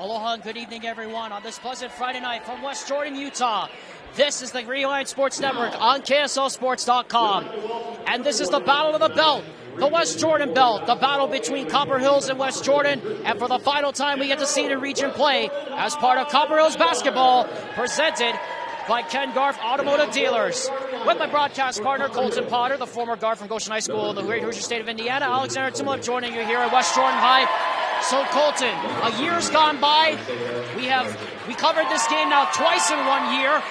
Aloha and good evening, everyone, on this pleasant Friday night from West Jordan, Utah. This is the Green Line Sports Network on KSLSports.com. And this is the Battle of the Belt, the West Jordan Belt, the battle between Copper Hills and West Jordan. And for the final time, we get to see it in region play as part of Copper Hills basketball, presented by Ken Garf Automotive Dealers. With my broadcast partner, Colton Potter, the former guard from Goshen High School in the great Hoosier state of Indiana. Alexander Timlip joining you here at West Jordan High. So, Colton, a year's gone by. We covered this game now twice in 1 year,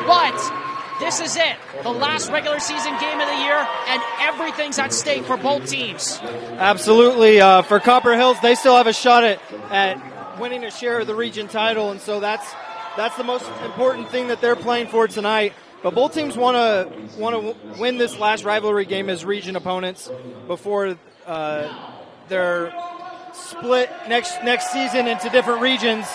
but this is it. The last regular season game of the year, and everything's at stake for both teams. Absolutely. For Copper Hills, they still have a shot at winning a share of the region title, and so that's the most important thing that they're playing for tonight. But both teams want to win this last rivalry game as region opponents before they're split next season into different regions.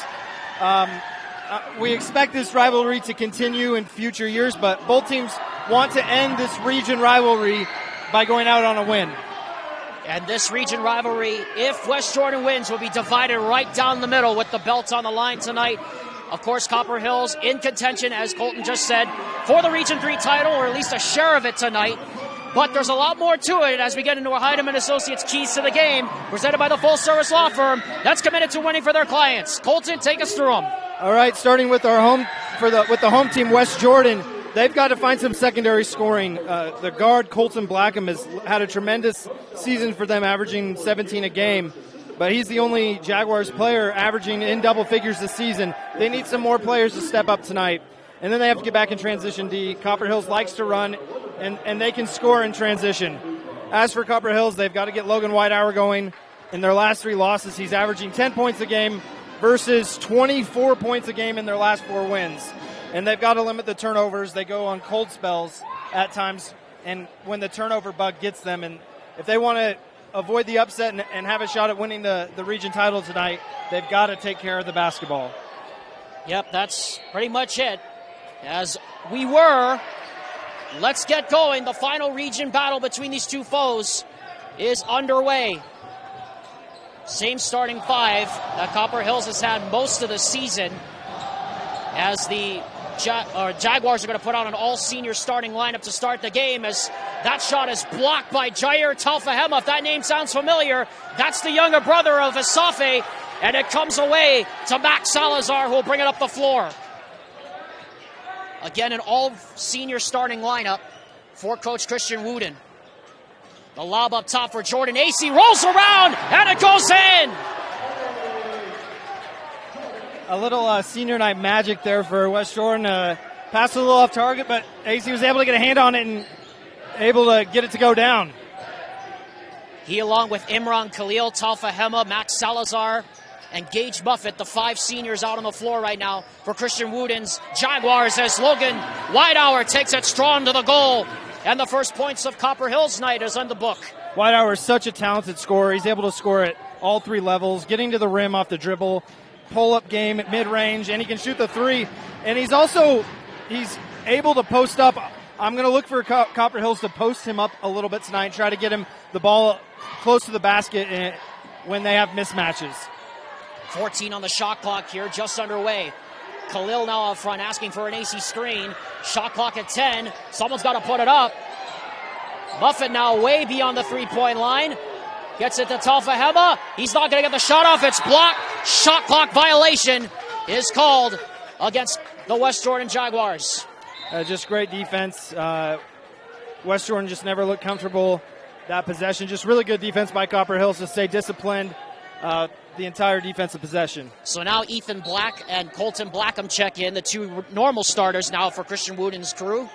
We expect this rivalry to continue in future years, but both teams want to end this region rivalry by going out on a win. And this region rivalry, if West Jordan wins, will be divided right down the middle with the belts on the line tonight. Of course, Copper Hills in contention, as Colton just said, for the Region 3 title, or at least a share of it tonight. But there's a lot more to it as we get into our Heidemann Associates Keys to the Game, presented by the full-service law firm that's committed to winning for their clients. Colton, take us through them. All right, starting with our with the home team, West Jordan. They've got to find some secondary scoring. The guard, Colton Blackham, has had a tremendous season for them, averaging 17 a game. But he's the only Jaguars player averaging in double figures this season. They need some more players to step up tonight. And then they have to get back in transition D. Copper Hills likes to run, and they can score in transition. As for Copper Hills, they've got to get Logan Whitehour going. In their last 3 losses, he's averaging 10 points a game versus 24 points a game in their last 4 wins. And they've got to limit the turnovers. They go on cold spells at times, and when the turnover bug gets them. And if they want to avoid the upset and have a shot at winning the region title tonight, they've got to take care of the basketball. Yep, that's pretty much it. As we were, let's get going. The final region battle between these two foes is underway. Same starting 5 that Copper Hills has had most of the season, as the Jaguars are going to put out an all-senior starting lineup to start the game, as that shot is blocked by Jair Talfahema. If that name sounds familiar, that's the younger brother of Asafe, and it comes away to Max Salazar, who will bring it up the floor. Again, an all-senior starting lineup for Coach Christian Wooden. The lob up top for Jordan Acey, rolls around, and it goes in! A little senior night magic there for West Jordan. Passed a little off target, but Acey was able to get a hand on it and able to get it to go down. He, along with Imran Khalil, Talfahema, Max Salazar, and Gage Muffet, the 5 seniors out on the floor right now for Christian Wooden's Jaguars, as Logan Whitehour takes it strong to the goal. And the first points of Copper Hills night is on the book. Whitehour is such a talented scorer. He's able to score at all 3 levels, getting to the rim off the dribble, pull-up game at mid-range, and he can shoot the 3. And he's able to post up. I'm going to look for Copper Hills to post him up a little bit tonight and try to get him the ball close to the basket when they have mismatches. 14 on the shot clock here, just underway. Khalil now up front asking for an AC screen. Shot clock at 10. Someone's got to put it up. Muffet now way beyond the 3-point line. Gets it to Talfahema. He's not going to get the shot off. It's blocked. Shot clock violation is called against the West Jordan Jaguars. Just great defense. West Jordan just never looked comfortable that possession. Just really good defense by Copper Hills to stay disciplined the entire defensive possession. So now Ethan Black and Colton Blackham check in, the 2 normal starters now for Christian Wooden's crew.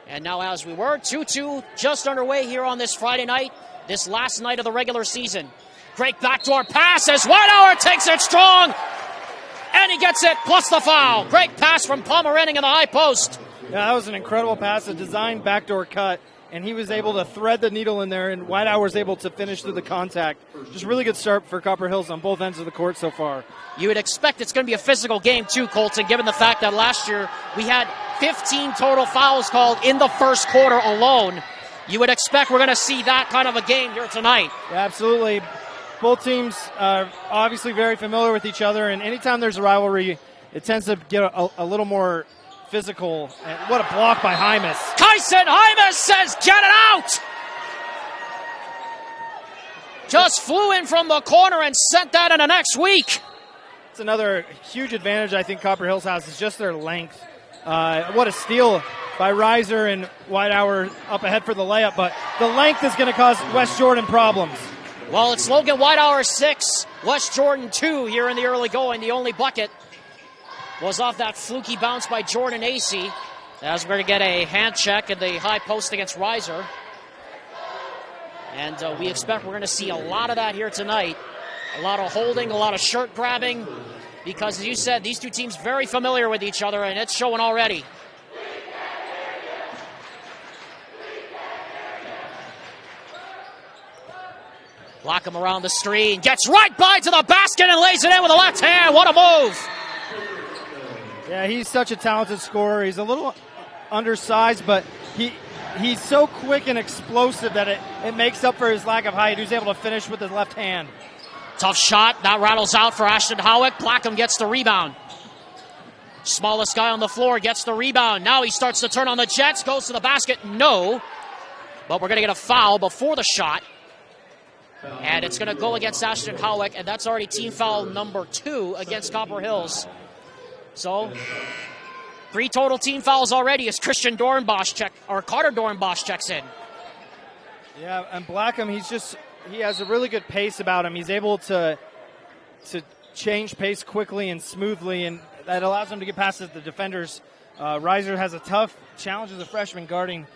And now, as we were, 2-2 just underway here on this Friday night, this last night of the regular season. Great backdoor pass as Whitehour takes it strong, and he gets it, plus the foul. Great pass from Pomeranian in the high post. Yeah, that was an incredible pass, a designed backdoor cut, and he was able to thread the needle in there, and Whitehour was able to finish through the contact. Just really good start for Copper Hills on both ends of the court so far. You would expect it's going to be a physical game too, Colton, given the fact that last year we had 15 total fouls called in the first quarter alone. You would expect we're going to see that kind of a game here tonight. Yeah, absolutely. Both teams are obviously very familiar with each other, and anytime there's a rivalry, it tends to get a little more physical. And what a block by Hymas. Kyson Hymas says, get it out! Just flew in from the corner and sent that in the next week. It's another huge advantage I think Copper Hills has is just their length. What a steal by Reiser and Whitehour up ahead for the layup, but the length is going to cause West Jordan problems. Well, it's Logan Whitehour 6, West Jordan 2 here in the early going. The only bucket was off that fluky bounce by Jordan Acey, as we're going to get a hand check at the high post against Reiser. And we expect we're going to see a lot of that here tonight. A lot of holding, a lot of shirt grabbing, because as you said, these two teams very familiar with each other, and it's showing already. Block him around the screen, gets right by to the basket and lays it in with a left hand. What a move! Yeah, he's such a talented scorer. He's a little undersized, but he's so quick and explosive that it makes up for his lack of height. He's able to finish with his left hand. Tough shot. That rattles out for Ashton Howick. Blackham gets the rebound. Smallest guy on the floor gets the rebound. Now he starts to turn on the Jets. Goes to the basket. No. But we're going to get a foul before the shot. And it's going to go against Ashton Howick. And that's already team foul number 2 against Copper Hills. So 3 total team fouls already as Carter Dornbosch checks in. Yeah, and Blackham, he has a really good pace about him. He's able to change pace quickly and smoothly, and that allows him to get past the defenders. Reiser has a tough challenge as a freshman guarding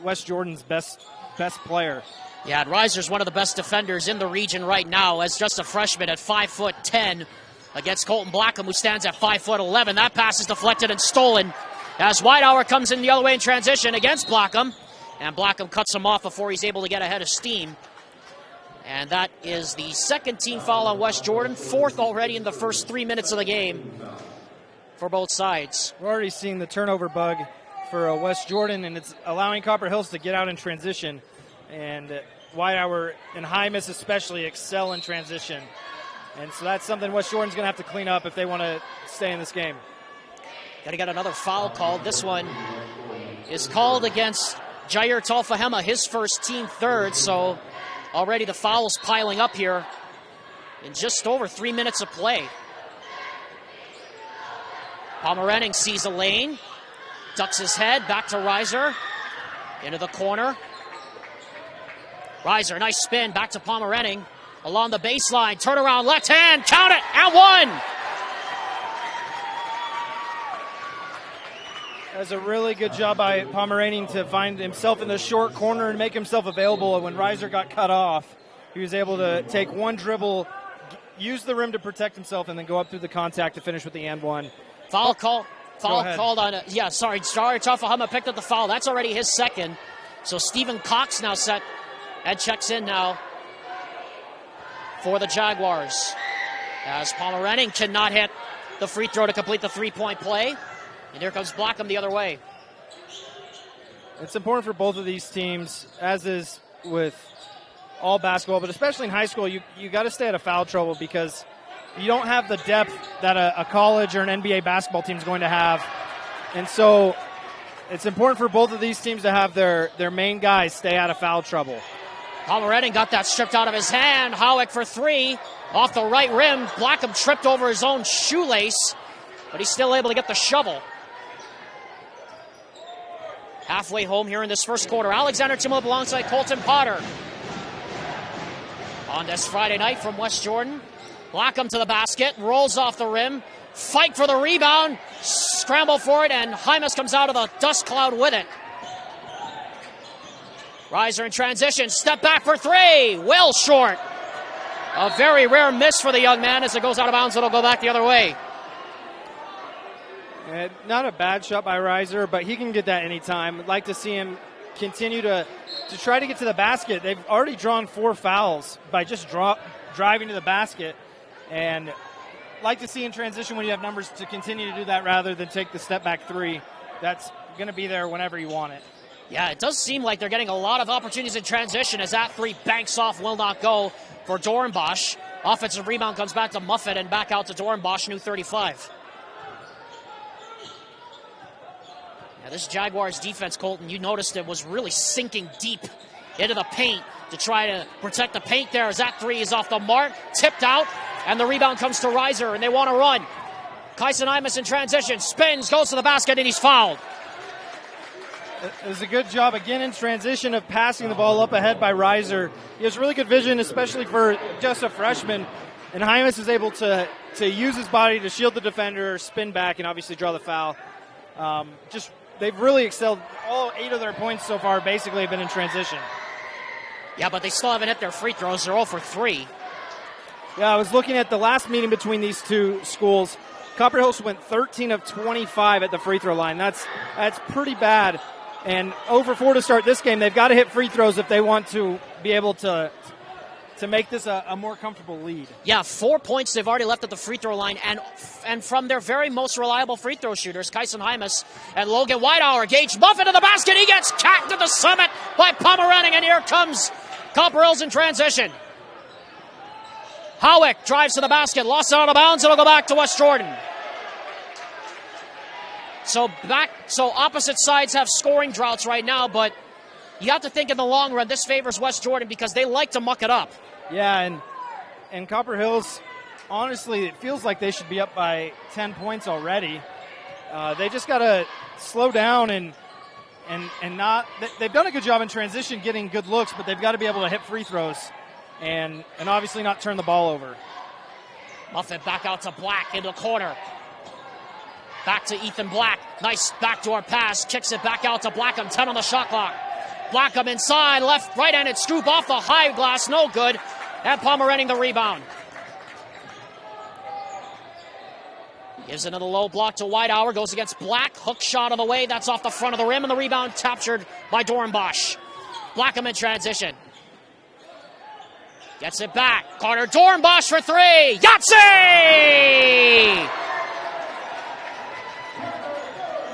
West Jordan's best player. Yeah, and Reiser's one of the best defenders in the region right now as just a freshman at 5'10" against Colton Blackham, who stands at 5'11". That pass is deflected and stolen as Whitehour comes in the other way in transition against Blackham. And Blackham cuts him off before he's able to get ahead of steam. And that is the second team foul on West Jordan, 4th already in the first 3 minutes of the game for both sides. We're already seeing the turnover bug for West Jordan, and it's allowing Copper Hills to get out in transition. And Whitehour and Hymas especially excel in transition. And so that's something West Jordan's going to have to clean up if they want to stay in this game. Got to get another foul called. This one is called against Jair Tolfahema, his first, team 3rd. So already the fouls piling up here in just over 3 minutes of play. Pomerenning sees a lane, ducks his head, back to Reiser, into the corner. Reiser, nice spin, back to Pomerenning. Along the baseline, turnaround, left hand, count it, and one! That's a really good job by Pomeranian to find himself in the short corner and make himself available. When Reiser got cut off, he was able to take one dribble, use the rim to protect himself, and then go up through the contact to finish with the and one. Foul called on Jair Tolfahema picked up the foul. That's already his second. So Stephen Cox now set and checks in now for the Jaguars, as Pomerenning cannot hit the free throw to complete the 3-point play. And here comes Blackham the other way. It's important for both of these teams, as is with all basketball, but especially in high school, you got to stay out of foul trouble because you don't have the depth that a college or an NBA basketball team is going to have. And so it's important for both of these teams to have their main guys stay out of foul trouble. Pomerenning got that stripped out of his hand. Howick for 3. Off the right rim. Blackham tripped over his own shoelace, but he's still able to get the shovel. Halfway home here in this first quarter. Alexander Timolip alongside Colton Potter. On this Friday night from West Jordan. Blackham to the basket. Rolls off the rim. Fight for the rebound. Scramble for it, and Hymas comes out of the dust cloud with it. Reiser in transition, step back for 3, well short. A very rare miss for the young man. As it goes out of bounds, it'll go back the other way. Not a bad shot by Reiser, but he can get that anytime. I'd like to see him continue to try to get to the basket. They've already drawn 4 fouls by just driving to the basket. And like to see in transition when you have numbers to continue to do that rather than take the step back 3. That's going to be there whenever you want it. Yeah, it does seem like they're getting a lot of opportunities in transition as that three banks off, will not go for Doornbosch. Offensive rebound comes back to Muffet and back out to Doornbosch, new 35. Yeah, this Jaguars defense, Colton, you noticed it was really sinking deep into the paint to try to protect the paint there as that three is off the mark, tipped out, and the rebound comes to Reiser, and they want to run. Kyson Imus in transition, spins, goes to the basket, and he's fouled. It was a good job again in transition of passing the ball up ahead by Reiser. He has really good vision, especially for just a freshman. And Hymas is able to use his body to shield the defender, spin back, and obviously draw the foul. They've really excelled. All 8 of their points so far basically have been in transition. Yeah, but they still haven't hit their free throws. They're 0 for 3. Yeah, I was looking at the last meeting between these two schools. Copper Hills went 13 of 25 at the free throw line. That's pretty bad. And 0 for 4 to start this game. They've got to hit free throws if they want to be able to make this a more comfortable lead. Yeah, 4 points they've already left at the free throw line, and from their very most reliable free throw shooters, Kyson Hymas and Logan Whitehour. Gage Muffet to the basket. He gets cacked at the summit by Pomeranian, and here comes Copper Hills in transition. Howick drives to the basket, lost it out of bounds. It'll go back to West Jordan. So opposite sides have scoring droughts right now, but you have to think in the long run this favors West Jordan because they like to muck it up. Yeah, and Copper Hills, honestly, it feels like they should be up by 10 points already. They just got to slow down and not. They've done a good job in transition, getting good looks, but they've got to be able to hit free throws and obviously not turn the ball over. Muffet back out to Black into the corner. Back to Ethan Black. Nice backdoor pass. Kicks it back out to Blackham. 10 on the shot clock. Blackham inside. Left, right-handed scoop off the high glass. No good. And Pomeranian the rebound. Gives into the low block to Whitehour. Goes against Black. Hook shot on the way. That's off the front of the rim. And the rebound captured by Doornbosch. Blackham in transition. Gets it back. Carter Doornbosch for 3. Yahtzee!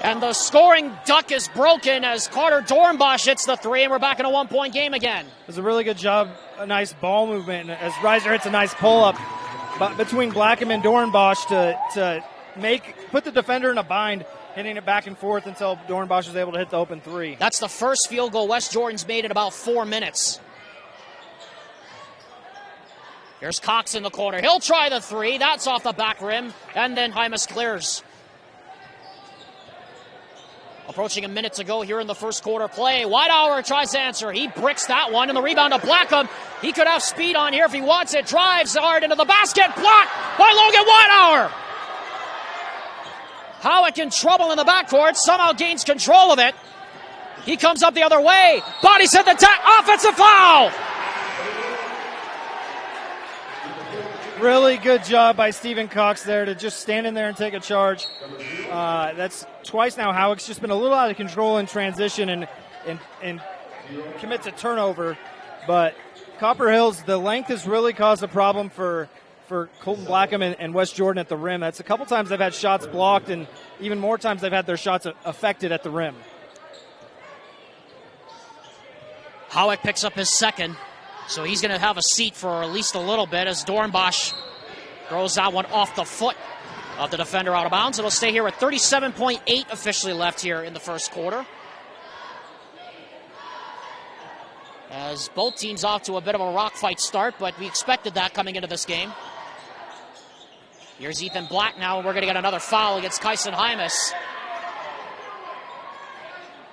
And the scoring duck is broken as Carter Doornbosch hits the 3, and we're back in a 1-point game again. It was a really good job, a nice ball movement, as Reiser hits a nice pull-up between Blackham and Doornbosch to put the defender in a bind, hitting it back and forth until Doornbosch was able to hit the open 3. That's the first field goal West Jordan's made in about 4 minutes. Here's Cox in the corner. He'll try the 3. That's off the back rim, and then Hymas clears. Approaching a minute to go here in the first quarter play. Whitehour tries to answer. He bricks that one, and the rebound to Blackham. He could have speed on here if he wants it. Drives hard into the basket. Blocked by Logan Whitehour. Howick in trouble in the backcourt. Somehow gains control of it. He comes up the other way. Bodies hit the offensive foul. Really good job by Stephen Cox there to just stand in there and take a charge. That's twice now Howick's just been a little out of control in transition and commits a turnover. But Copper Hills, the length has really caused a problem for Colton Blackham and West Jordan at the rim. That's a couple times they've had shots blocked, and even more times they've had their shots affected at the rim. Howick picks up his second. So he's going to have a seat for at least a little bit as Doornbosch throws that one off the foot of the defender out of bounds. It'll stay here at 37.8 officially left here in the first quarter. As both teams off to a bit of a rock fight start, but we expected that coming into this game. Here's Ethan Black now, and we're going to get another foul against Kyson Hymas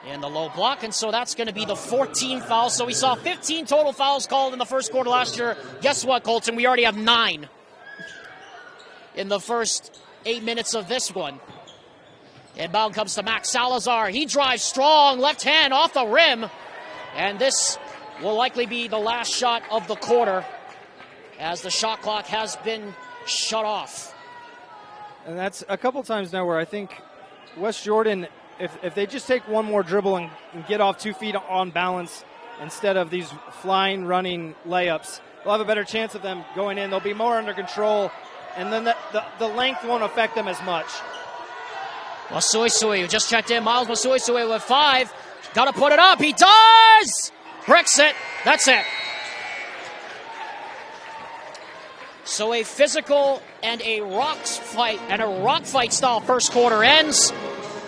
in the low block, and so that's going to be the 14th foul. So we saw 15 total fouls called in the first quarter last year. Guess what, Colton? We already have 9 in the first 8 minutes of this one. Inbound comes to Max Salazar. He drives strong, left hand off the rim, and this will likely be the last shot of the quarter as the shot clock has been shut off. And that's a couple times now where I think West Jordan, if they just take one more dribble and get off 2 feet on balance instead of these flying, running layups, they'll have a better chance of them going in. They'll be more under control, and then the length won't affect them as much. Masuisui, who just checked in. Miles Masuisui with 5. Got to put it up. He does! Bricks it. That's it. So a physical and a rock fight style first quarter ends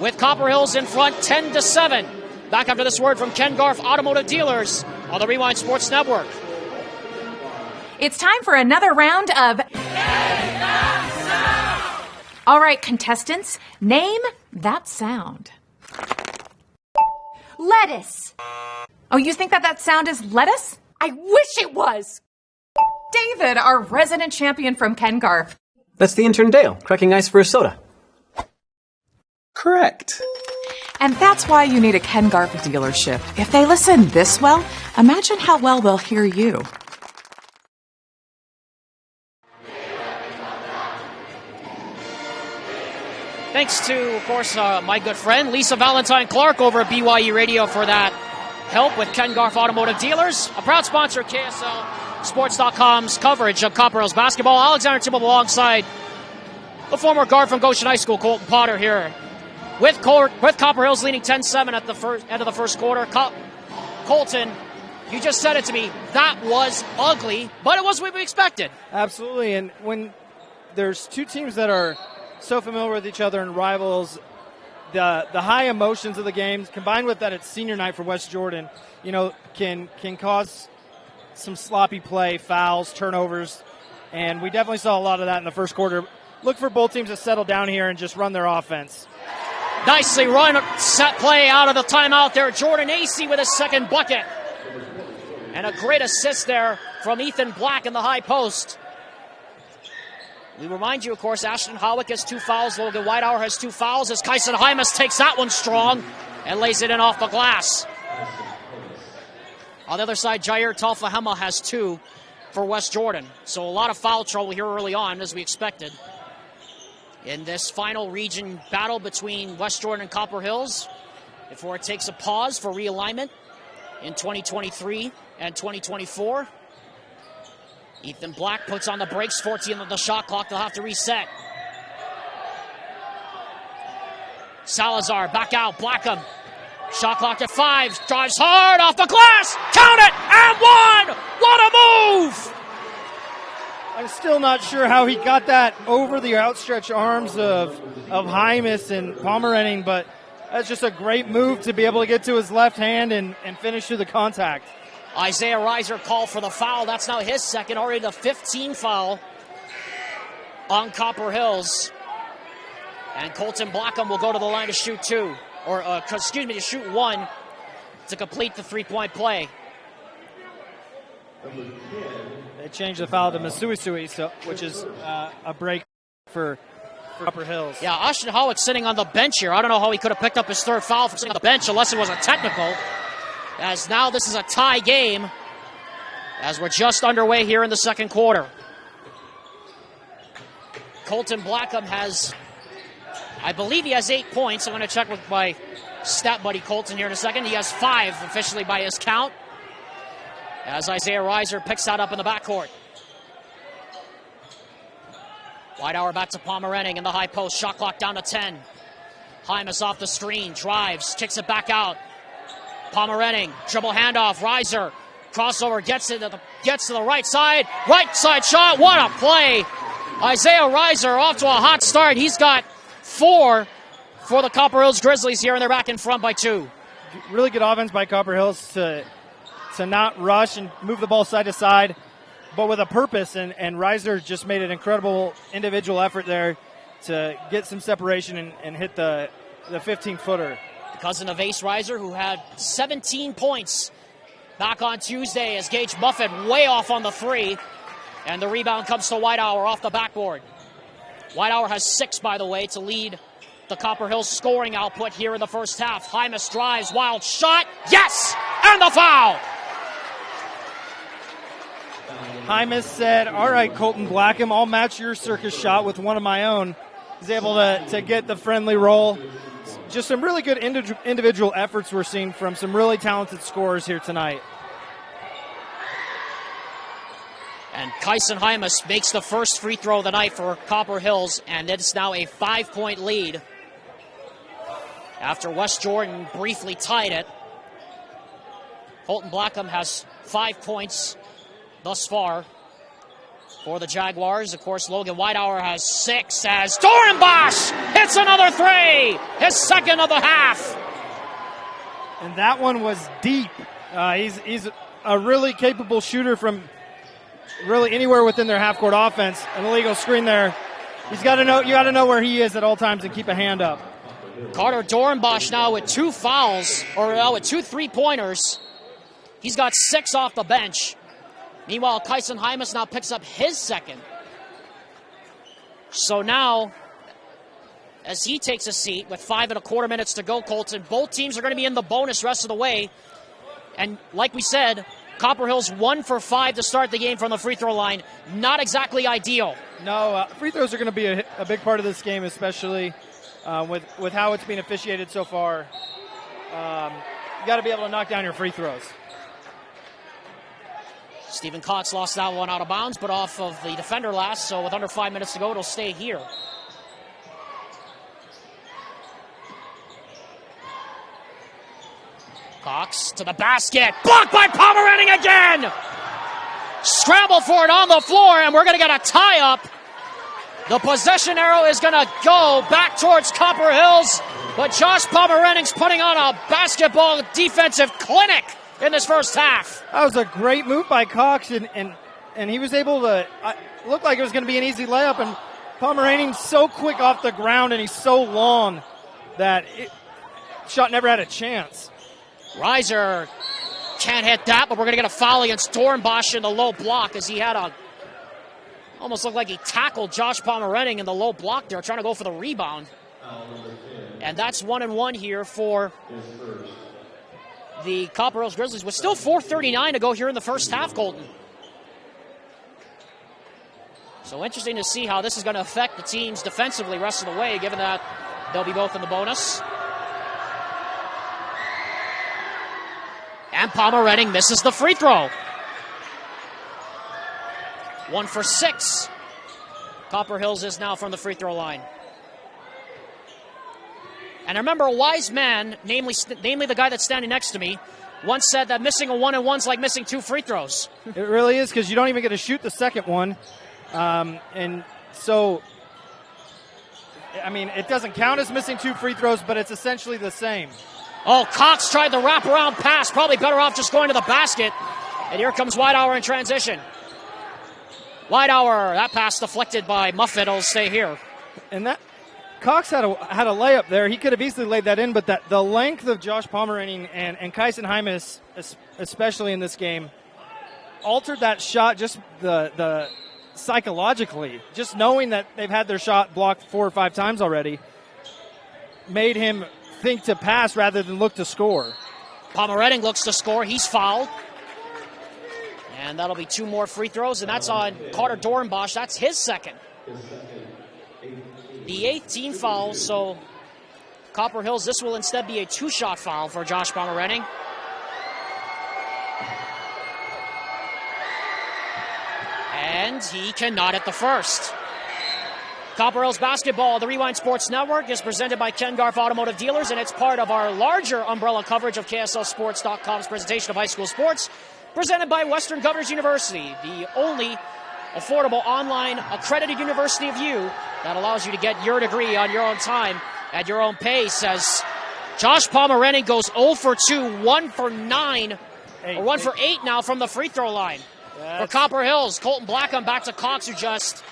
with Copper Hills in front 10-7. Back after this word from Ken Garff Automotive Dealers on the Rewind Sports Network. It's time for another round of All right, contestants, name that sound. Lettuce. Oh, you think that sound is lettuce? I wish it was. David, our resident champion from Ken Garff. That's the intern Dale, cracking ice for a soda. Correct. And that's why you need a Ken Garff dealership. If they listen this well, imagine how well they'll hear you. Thanks to, of course, my good friend Lisa Valentine Clark over at BYU Radio for that help with Ken Garff Automotive Dealers, a proud sponsor of KSL Sports.com's coverage of Copper Hills basketball. Alexander Tibble alongside the former guard from Goshen High School, Colton Potter, here with Copper Hills leading 10-7 at the end of the first quarter. Colton, you just said it to me. That was ugly, but it was what we expected. Absolutely, and when there's two teams that are so familiar with each other and rivals, the high emotions of the game combined with that it's senior night for West Jordan, can cause some sloppy play, fouls, turnovers, and we definitely saw a lot of that in the first quarter. Look for both teams to settle down here and just run their offense. Nicely run, set play out of the timeout there. Jordan Acey with his second bucket. And a great assist there from Ethan Black in the high post. We remind you, of course, Ashton Howick has 2 fouls. Logan Whitehour has 2 fouls as Kyson Hymas takes that one strong and lays it in off the glass. On the other side, Jair Talfahema has 2 for West Jordan. So a lot of foul trouble here early on, as we expected. In this final region battle between West Jordan and Copper Hills, before it takes a pause for realignment in 2023 and 2024. Ethan Black puts on the brakes, 14 on the shot clock. They'll have to reset. Salazar back out. Blackham. Shot clock at 5. Drives hard off the glass. Count it! And 1! What a move! I'm still not sure how he got that over the outstretched arms of Hymas and Pomerenning, but that's just a great move to be able to get to his left hand and finish through the contact. Isaiah Reiser called for the foul. That's now his second, already the 15th foul on Copper Hills. And Colton Blackham will go to the line to shoot 2. To shoot 1 to complete the 3-point play. They changed the foul to Masuisui, which is a break for Copper Hills. Yeah, Ashton Howick sitting on the bench here. I don't know how he could have picked up his 3rd foul for sitting on the bench unless it was a technical. As now this is a tie game as we're just underway here in the second quarter. Colton Blackham has, I believe he has 8 points. I'm going to check with my stat buddy Colton here in a second. He has 5 officially by his count. As Isaiah Reiser picks that up in the backcourt. Whitehour back to Pomerenning in the high post. Shot clock down to 10. Hymas off the screen. Drives. Kicks it back out. Pomerenning. Dribble handoff. Reiser. Crossover. Gets to the right side. Right side shot. What a play. Isaiah Reiser off to a hot start. He's got 4 for the Copper Hills Grizzlies here, and they're back in front by 2. Really good offense by Copper Hills to not rush and move the ball side to side, but with a purpose, and Reiser just made an incredible individual effort there to get some separation and hit the 15-footer. The cousin of Ace Reiser, who had 17 points back on Tuesday, as Gage Buffett way off on the 3, and the rebound comes to Whitehour off the backboard. Whitehour has 6, by the way, to lead the Copper Hills scoring output here in the first half. Hymas drives, wild shot, yes, and the foul! Hymas said, all right, Colton Blackham, I'll match your circus shot with one of my own. He's able to get the friendly roll. Just some really good individual efforts we're seeing from some really talented scorers here tonight. And Kyson Hymas makes the first free throw of the night for Copper Hills, and it's now a 5-point lead after West Jordan briefly tied it Colton Blackham has 5 points thus far for the Jaguars. Of course, Logan Whitehour has 6 as Dorenbosch hits another 3, his second of the half. And that one was deep. He's a really capable shooter from really anywhere within their half-court offense. An illegal screen there. You got to know where he is at all times and keep a hand up. Carter Dorenbosch now with 2 fouls, or with 2 3-pointers. He's got 6 off the bench. Meanwhile, Kyson Hymas now picks up his second. So now, as he takes a seat with 5 1/4 minutes to go, Colton, both teams are going to be in the bonus rest of the way. And like we said, Copper Hill's 1 for 5 to start the game from the free throw line. Not exactly ideal. No, free throws are going to be a big part of this game, especially with how it's being officiated so far. You got to be able to knock down your free throws. Stephen Cox lost that one out of bounds, but off of the defender last, so with under 5 minutes to go, it'll stay here. Cox to the basket, blocked by Pomeranting again! Scramble for it on the floor, and we're going to get a tie-up. The possession arrow is going to go back towards Copper Hills, but Josh Pomeranting's putting on a basketball defensive clinic in this first half. That was a great move by Cox, and he was able to look like it was going to be an easy layup, and Pomeranting's so quick off the ground and he's so long that shot never had a chance. Reiser can't hit that, but we're going to get a foul against Dorenbosch in the low block as he had almost looked like he tackled Josh Pomeranting in the low block there, trying to go for the rebound. And that's 1-1 here for the Copper Hills Grizzlies with still 4:39 to go here in the first half, Colton. So interesting to see how this is going to affect the teams defensively rest of the way, given that they'll be both in the bonus. And Pomeranting misses the free throw. 1 for 6. Copper Hills is now from the free throw line. And I remember a wise man, namely the guy that's standing next to me, once said that missing a 1-and-1's like missing 2 free throws. It really is, because you don't even get to shoot the second one. And so, I mean, it doesn't count as missing 2 free throws, but it's essentially the same. Oh, Cox tried the wraparound pass. Probably better off just going to the basket. And here comes Whitehour in transition. Whitehour, that pass deflected by Muffet. It'll stay here. And that Cox had a layup there. He could have easily laid that in, but the length of Josh Pomeranting and Kyson Hymas, especially in this game, altered that shot just the psychologically. Just knowing that they've had their shot blocked 4 or 5 times already made him think to pass rather than look to score. Pomeranting looks to score. He's fouled. And that'll be 2 more free throws, and that's on Carter Dorenbosch. That's his second. The 8th team foul, so Copper Hills, this will instead be a 2-shot foul for Josh Pomeranting. And he cannot hit the first. Copper Hills Basketball, the Rewind Sports Network, is presented by Ken Garff Automotive Dealers, and it's part of our larger umbrella coverage of KSLSports.com's presentation of high school sports, presented by Western Governors University, the only affordable online accredited university of you that allows you to get your degree on your own time at your own pace. As Josh Pomeranting goes 0 for 2, 1 for 9, or 1 for 8 now from the free throw line. For Copper Hills, Colton Blackham back to Cox, who just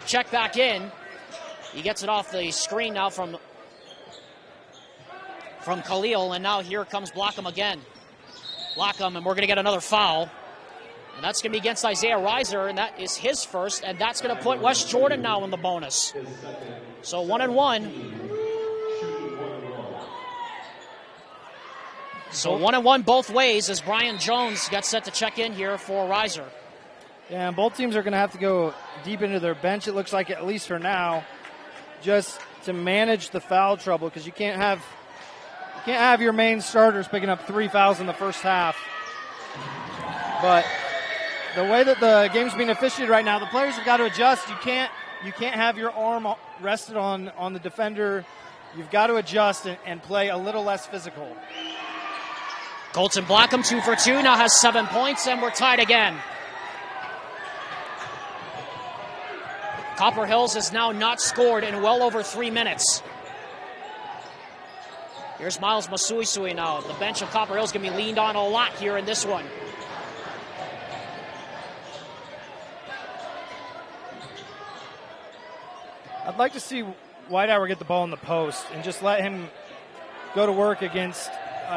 checked back in. He gets it off the screen now from Khalil, and now here comes Blackham again. Blackham, and we're going to get another foul. And that's going to be against Isaiah Reiser, and that is his first, and that's going to put West Jordan now in the bonus. So 1-1. So 1-1 both ways as Brian Jones gets set to check in here for Reiser. Yeah, and both teams are going to have to go deep into their bench, it looks like, at least for now, just to manage the foul trouble, because you can't have your main starters picking up 3 fouls in the first half. But the way that the game's being officiated right now, the players have got to adjust. You can't have your arm rested on the defender. You've got to adjust and play a little less physical. Colton Blackham 2 for 2, now has 7 points, and we're tied again. Copper Hills has now not scored in well over 3 minutes. Here's Miles Masuisui now. The bench of Copper Hills going to be leaned on a lot here in this one. I'd like to see Whitehour get the ball in the post and just let him go to work against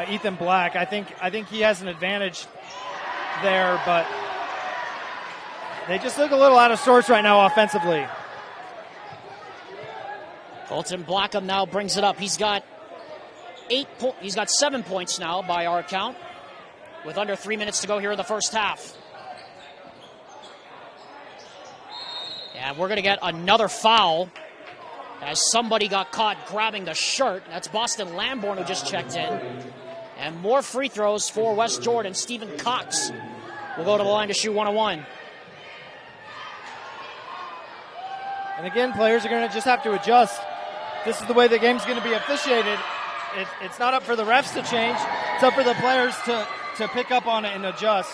Ethan Black. I think he has an advantage there, but they just look a little out of sorts right now offensively. Colton Blackham now brings it up. He's got 7 points now by our count, with under 3 minutes to go here in the first half. And we're going to get another foul as somebody got caught grabbing the shirt. That's Boston Lamborn who just checked in. And more free throws for West Jordan. Stephen Cox will go to the line to shoot 1-on-1. And again, players are going to just have to adjust. This is the way the game's going to be officiated. It's not up for the refs to change. It's up for the players to pick up on it and adjust.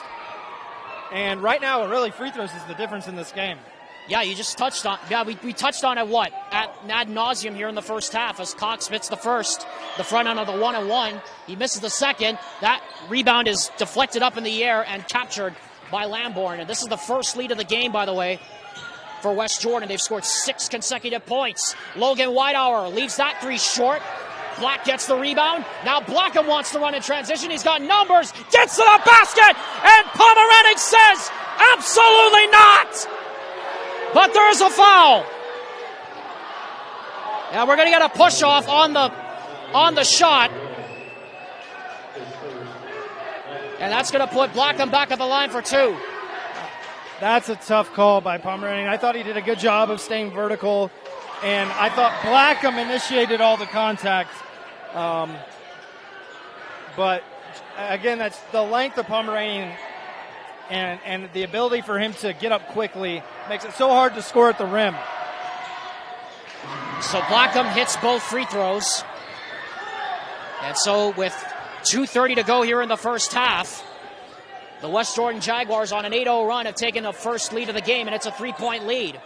And right now, really, free throws is the difference in this game. Yeah, you just touched on. Yeah, we touched on it. Ad nauseum here in the first half as Cox hits the first, the front end of the 1-on-1. He misses the second. That rebound is deflected up in the air and captured by Lamborn. And this is the first lead of the game, by the way, for West Jordan. They've scored 6 consecutive points. Logan Whitehour leaves that 3 short. Black gets the rebound. Now Blackham wants to run in transition. He's got numbers. Gets to the basket. And Pomeranic says, absolutely not. But there is a foul. Yeah, we're going to get a push-off on the shot. And that's going to put Blackham back at the line for 2. That's a tough call by Pomeranian. I thought he did a good job of staying vertical, and I thought Blackham initiated all the contact. But again, that's the length of Pomeranian and the ability for him to get up quickly makes it so hard to score at the rim. So Blackham hits both free throws. And so with 2:30 to go here in the first half, the West Jordan Jaguars on an 8-0 run have taken the first lead of the game, and it's a 3-point lead.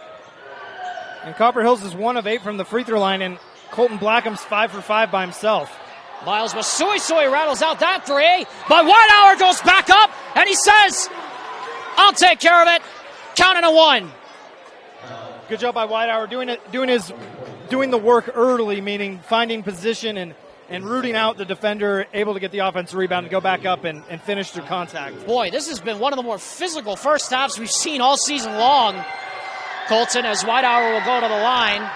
And Copper Hills is 1 of 8 from the free throw line, and Colton Blackham's 5 for 5 by himself. Miles Masuisui rattles out that 3, but Whitehour goes back up, and he says, I'll take care of it. Counting a 1. Good job by Whitehour doing the work early, meaning finding position and rooting out the defender, able to get the offensive rebound and go back up and finish through contact. Boy, this has been one of the more physical first halves we've seen all season long, Colton, as Whitehour will go to the line.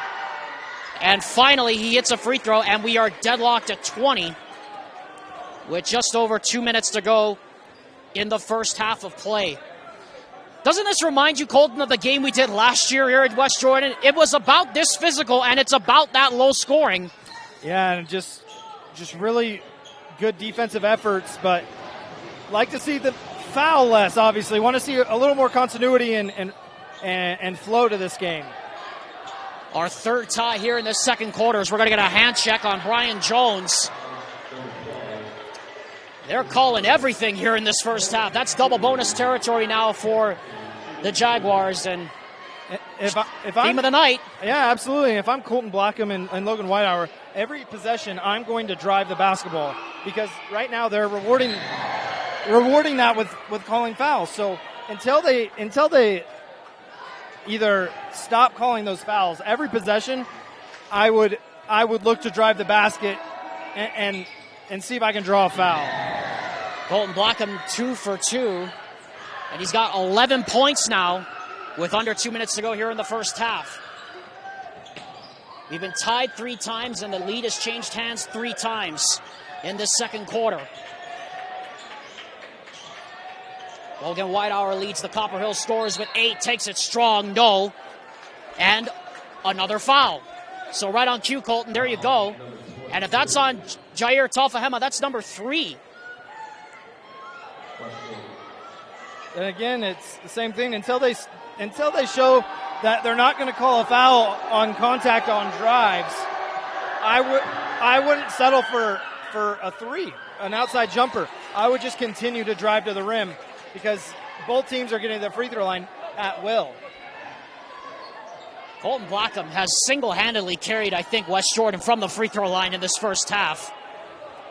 And finally, he hits a free throw, and we are deadlocked at 20 with just over 2 minutes to go in the first half of play. Doesn't this remind you, Colton, of the game we did last year here at West Jordan? It was about this physical, and it's about that low scoring. Yeah, and just really good defensive efforts, but like to see the foul less, obviously. Want to see a little more continuity and flow to this game. Our third tie here in the second quarter is we're going to get a hand check on Brian Jones. They're calling everything here in this first half. That's double bonus territory now for the Jaguars. And if team of the night. Yeah, absolutely. If I'm Colton Blackham and Logan Whitehour, every possession I'm going to drive the basketball, because right now they're rewarding that with calling fouls. So until they either stop calling those fouls, every possession I would look to drive the basket and see if I can draw a foul. Colton Blackham 2 for 2, and he's got 11 points now with under 2 minutes to go here in the first half. We've been tied 3 times, and the lead has changed hands 3 times in this second quarter. Logan Whitehour leads the Copper Hills scorers with 8, takes it strong, no, and another foul. So right on cue, Colton, there you go. And if that's on Jair Talfahema, that's number 3. And again, it's the same thing until they show that they're not going to call a foul on contact on drives. I wouldn't settle for a 3. an outside jumper, I would just continue to drive to the rim because both teams are getting the free throw line at will. Colton Blackham has single-handedly carried, I think, West Jordan from the free throw line in this first half.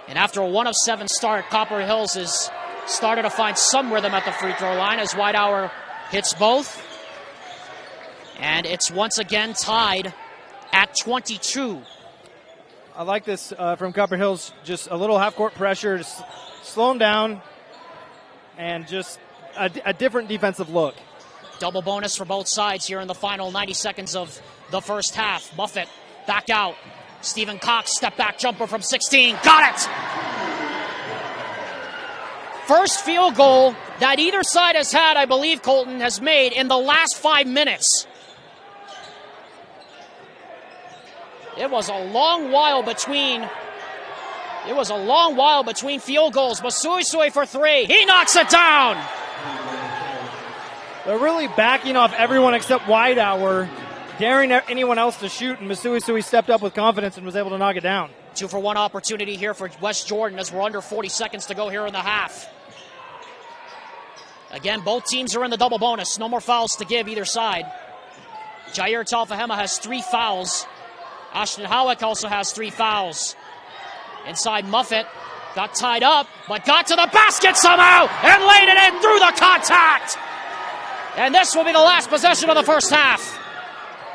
And after a 1 of 7 start, Copper Hills has started to find some rhythm at the free throw line as Whitehour hits both. And it's once again tied at 22. I like this from Copper Hills, just a little half-court pressure, just slow them down, and just a different defensive look. Double bonus for both sides here in the final 90 seconds of the first half. Muffet back out. Stephen Cox, step-back jumper from 16. Got it! First field goal that either side has had, I believe Colton has made in the last 5 minutes. It was a long while between field goals. Masuisui for 3. He knocks it down. They're really backing off everyone except Whitehour, daring anyone else to shoot, and Masuisui stepped up with confidence and was able to knock it down. 2-for-1 opportunity here for West Jordan as we're under 40 seconds to go here in the half. Again, both teams are in the double bonus. No more fouls to give either side. Jair Talfahema has 3 fouls. Ashton Howick also has 3 fouls. Inside Muffet, got tied up, but got to the basket somehow and laid it in through the contact. And this will be the last possession of the first half.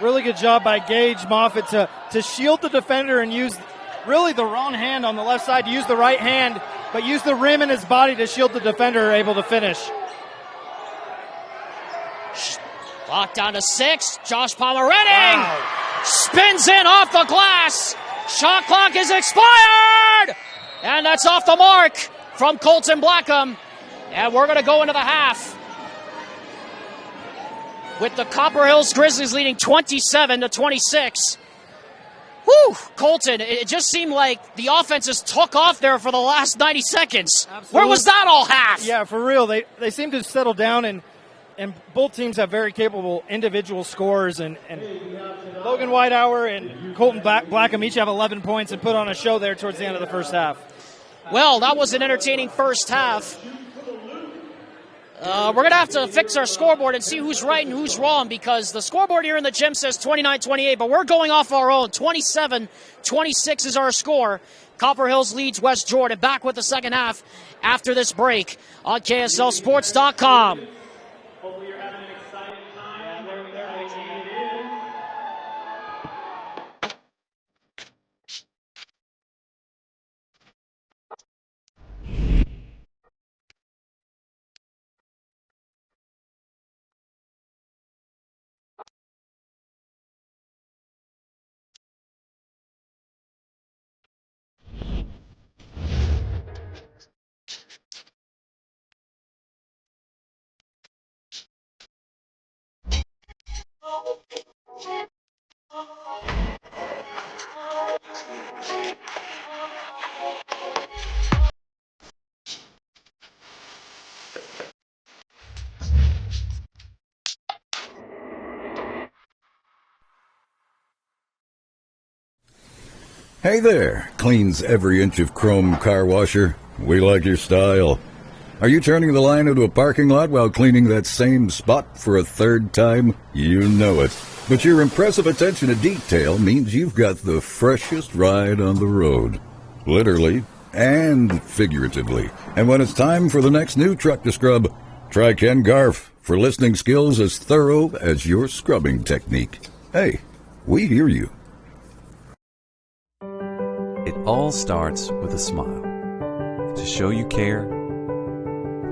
Really good job by Gage Moffitt to shield the defender and use really the wrong hand on the left side, to use the right hand, but use the rim in his body to shield the defender, able to finish. Locked down to 6. Josh Pomeretti spins in off the glass. Shot clock is expired. And that's off the mark from Colton Blackham. And we're going to go into the half with the Copper Hills Grizzlies leading 27-26. Whew, Colton, it just seemed like the offenses took off there for the last 90 seconds. Absolutely. Where was that all half? Yeah, for real. They seem to settle down, and both teams have very capable individual scorers. And Logan Whitehour and Colton Blackham each have 11 points and put on a show there towards the end of the first half. Well, that was an entertaining first half. We're going to have to fix our scoreboard and see who's right and who's wrong, because the scoreboard here in the gym says 29-28, but we're going off our own. 27-26 is our score. Copper Hills leads West Jordan. Back with the second half after this break on KSLSports.com. Hey there, cleans every inch of chrome car washer. We like your style. Are you turning the line into a parking lot while cleaning that same spot for a third time? You know it. But your impressive attention to detail means you've got the freshest ride on the road. Literally and figuratively. And when it's time for the next new truck to scrub, try Ken Garf for listening skills as thorough as your scrubbing technique. Hey, we hear you. It all starts with a smile. To show you care,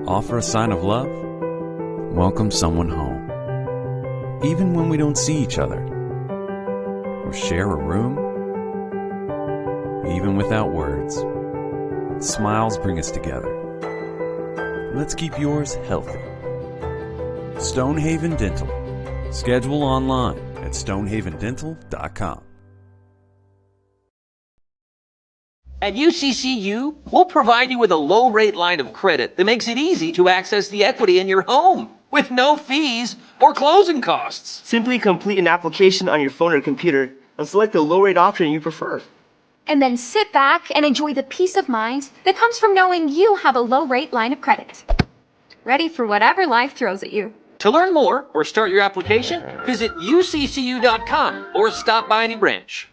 offer a sign of love, welcome someone home. Even when we don't see each other, or share a room, even without words, smiles bring us together. Let's keep yours healthy. Stonehaven Dental. Schedule online at stonehavendental.com. At UCCU, we'll provide you with a low-rate line of credit that makes it easy to access the equity in your home with no fees or closing costs. Simply complete an application on your phone or computer and select the low-rate option you prefer. and then sit back and enjoy the peace of mind that comes from knowing you have a low-rate line of credit. Ready for whatever life throws at you. To learn more or start your application, visit uccu.com or stop by any branch.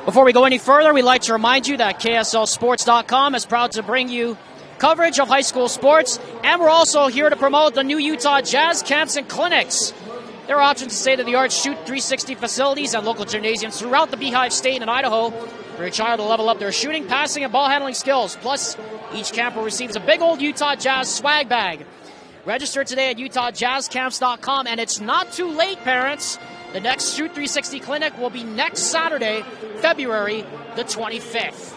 Before we go any further, we'd like to remind you that KSLSports.com is proud to bring you coverage of high school sports, and we're also here to promote the new Utah Jazz camps and clinics. There are options to state-of-the-art Shoot 360 facilities and local gymnasiums throughout the Beehive State and Idaho for your child to level up their shooting, passing, and ball handling skills. Plus, each camper receives a big old Utah Jazz swag bag. Register today at UtahJazzCamps.com, and it's not too late, parents. The next Shoot 360 clinic will be next Saturday, February the 25th.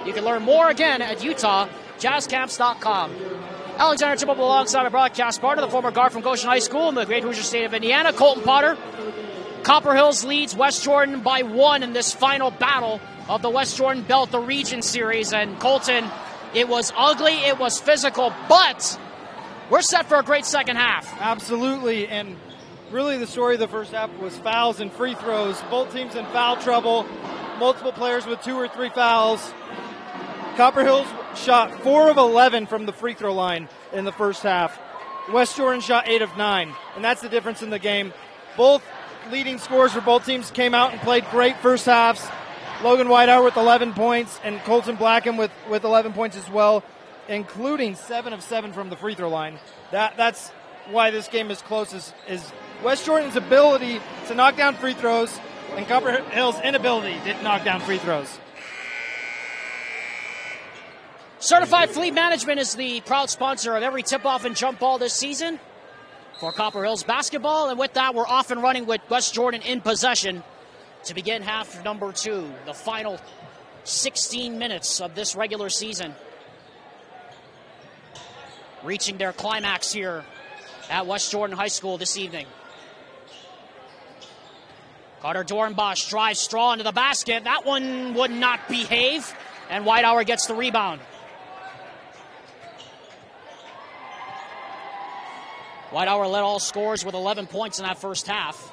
You can learn more again at UtahJazzCamps.com. Alexander Tibble alongside my broadcast partner, the former guard from Goshen High School in the great Hoosier state of Indiana, Colton Potter. Copper Hills leads West Jordan by 1 in this final battle of the West Jordan Belt, the Region Series. And Colton, it was ugly, it was physical, but we're set for a great second half. Absolutely, and really the story of the first half was fouls and free throws. Both teams in foul trouble, multiple players with 2 or 3 fouls. Copper Hills shot 4 of 11 from the free throw line in the first half. West Jordan shot 8 of 9, and that's the difference in the game. Both leading scorers for both teams came out and played great first halves. Logan Whitehour with 11 points and Colton Blackham with 11 points as well, including 7 of 7 from the free throw line. That's why this game is close, is West Jordan's ability to knock down free throws and Copper Hill's inability to knock down free throws. Certified Fleet Management is the proud sponsor of every tip-off and jump ball this season for Copper Hills basketball. And with that, we're off and running with West Jordan in possession to begin half number 2, the final 16 minutes of this regular season. Reaching their climax here at West Jordan High School this evening. Carter Dornbosch drives straw into the basket. That one would not behave, and Whitehour gets the rebound. Whitehour led all scorers with 11 points in that first half.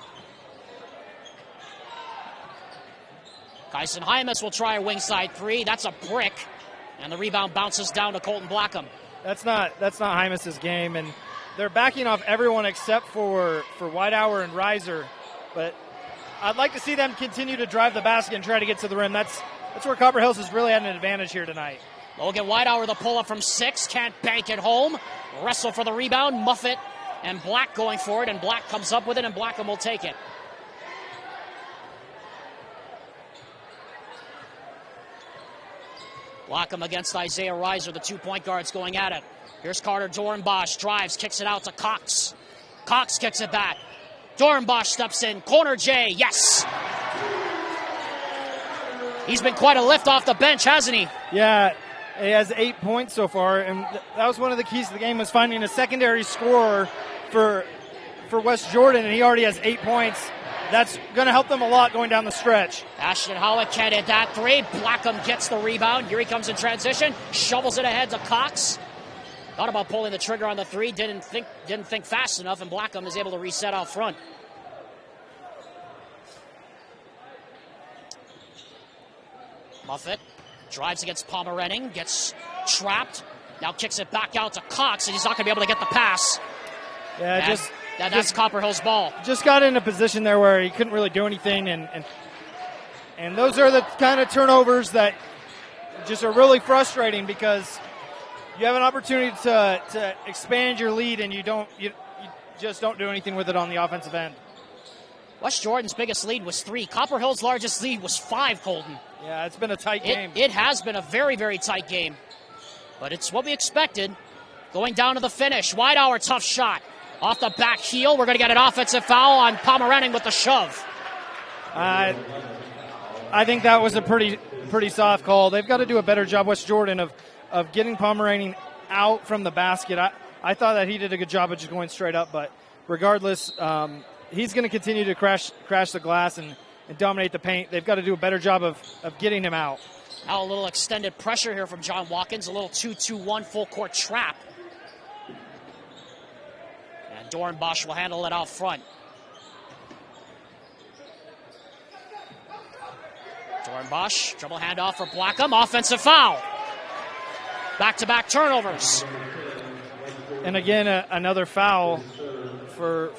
Kyson Hymas will try a wing side 3. That's a brick, and the rebound bounces down to Colton Blackham. That's not Hymas' game, and they're backing off everyone except for Whitehour and Reiser. But I'd like to see them continue to drive the basket and try to get to the rim. That's where Copper Hills has really had an advantage here tonight. Logan Whitehour, the pull-up from 6, can't bank it home. Wrestle for the rebound, Muffet and Black going for it, and Black comes up with it, and Blackham will take it. Blackham against Isaiah Reiser, the 2 point guards going at it. Here's Carter Dornbosch, drives, kicks it out to Cox. Cox kicks it back. Dornbosch steps in, corner J, yes! He's been quite a lift off the bench, hasn't he? Yeah, he has 8 points so far, and that was one of the keys to the game, was finding a secondary scorer for West Jordan, and he already has 8 points. That's going to help them a lot going down the stretch. Ashton Howick headed that 3. Blackham gets the rebound. Here he comes in transition, shovels it ahead to Cox. Thought about pulling the trigger on the 3, didn't think fast enough, and Blackham is able to reset out front. Muffet drives against Pomerenning, gets trapped, now kicks it back out to Cox, and he's not going to be able to get the pass. Yeah, that's Copper Hill's ball. Just got in a position there where he couldn't really do anything, and those are the kind of turnovers that just are really frustrating, because you have an opportunity to expand your lead, and you just don't do anything with it on the offensive end. West Jordan's biggest lead was 3. Copper Hill's largest lead was 5, Colton. Yeah, it's been a tight game. It has been a very, very tight game. But it's what we expected. Going down to the finish. Whitehour, tough shot. Off the back heel. We're going to get an offensive foul on Pomerenning with the shove. I think that was a pretty soft call. They've got to do a better job, West Jordan, of getting Pomerenning out from the basket. I thought that he did a good job of just going straight up, but regardless, he's going to continue to crash the glass and dominate the paint. They've got to do a better job of getting him out. Now a little extended pressure here from John Watkins. A little 2-2-1 full court trap. And Dornbosch will handle it out front. Dornbosch, dribble handoff for Blackham. Offensive foul. Back-to-back turnovers. And again, another foul for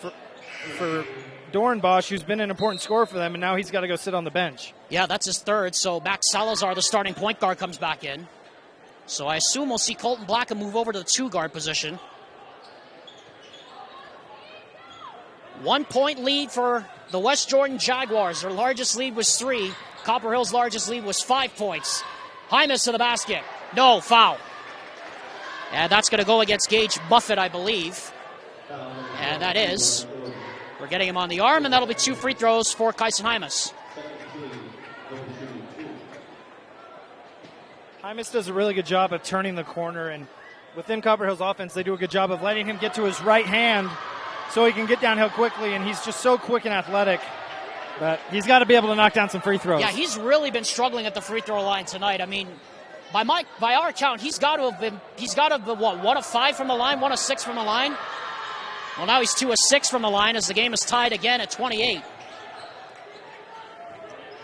Dornbosch, who's been an important scorer for them, and now he's got to go sit on the bench. Yeah, that's his third. So Max Salazar, the starting point guard, comes back in. So I assume we'll see Colton Blackham move over to the 2-guard position. 1 point lead for the West Jordan Jaguars. Their largest lead was 3. Copper Hill's largest lead was 5 points. Hymas to the basket. No, foul. And that's going to go against Gage Buffett, I believe. And that is. We're getting him on the arm, and that'll be 2 free throws for Kyson Hymas. Hymas does a really good job of turning the corner, and within Copper Hill's offense, they do a good job of letting him get to his right hand so he can get downhill quickly, and he's just so quick and athletic. But he's got to be able to knock down some free throws. Yeah, he's really been struggling at the free throw line tonight. I mean, by our count, he's got to have been what, 1 of 5 from the line, 1 of 6 from the line. Well, now he's 2 of 6 from the line as the game is tied again at 28.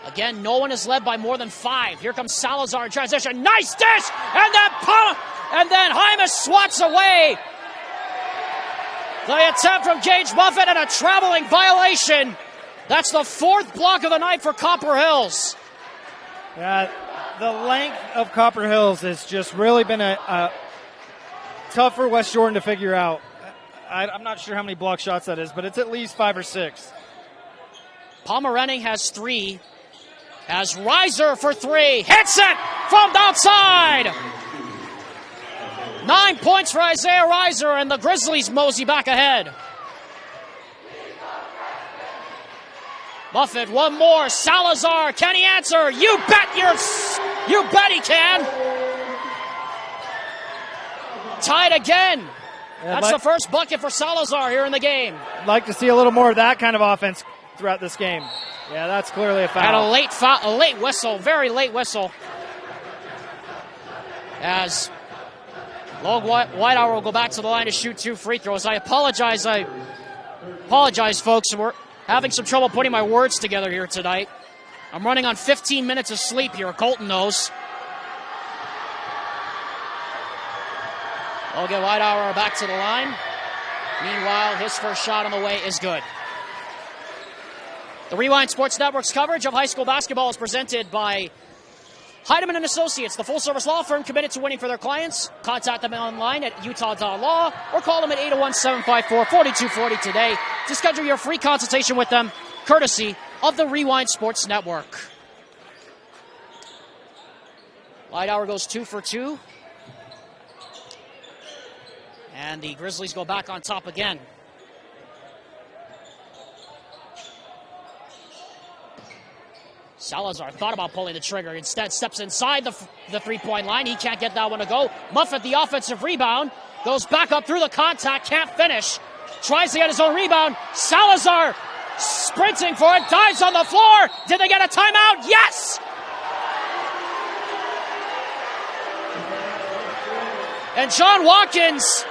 Again, no one is led by more than 5. Here comes Salazar in transition. Nice dish! And then Hymas swats away the attempt from Gage Buffett and a traveling violation. That's the 4th block of the night for Copper Hills. Yeah, the length of Copper Hills has just really been a tough for West Jordan to figure out. I'm not sure how many block shots that is, but it's at least 5 or 6. Pomerenning has 3. As Reiser for 3. Hits it from the outside. 9 points for Isaiah Reiser, and the Grizzlies mosey back ahead. Buffett, one more. Salazar, can he answer? You bet he can. Tied again. That's the first bucket for Salazar here in the game. I'd like to see a little more of that kind of offense throughout this game. Yeah, that's clearly a foul. And a late whistle, very late whistle. As Logan Whitehour will go back to the line to shoot 2 free throws. I apologize, folks. We're having some trouble putting my words together here tonight. I'm running on 15 minutes of sleep here. Colton knows. Logan Whitehour back to the line. Meanwhile, his first shot on the way is good. The Rewind Sports Network's coverage of high school basketball is presented by Heidemann & Associates, the full-service law firm committed to winning for their clients. Contact them online at utah.law or call them at 801-754-4240 today to schedule your free consultation with them, courtesy of the Rewind Sports Network. Whitehour goes 2 for 2. And the Grizzlies go back on top again. Salazar thought about pulling the trigger. Instead, steps inside the three-point line. He can't get that one to go. Muffet, the offensive rebound, goes back up through the contact, can't finish. Tries to get his own rebound. Salazar sprinting for it, dives on the floor. Did they get a timeout? Yes! And John Watkins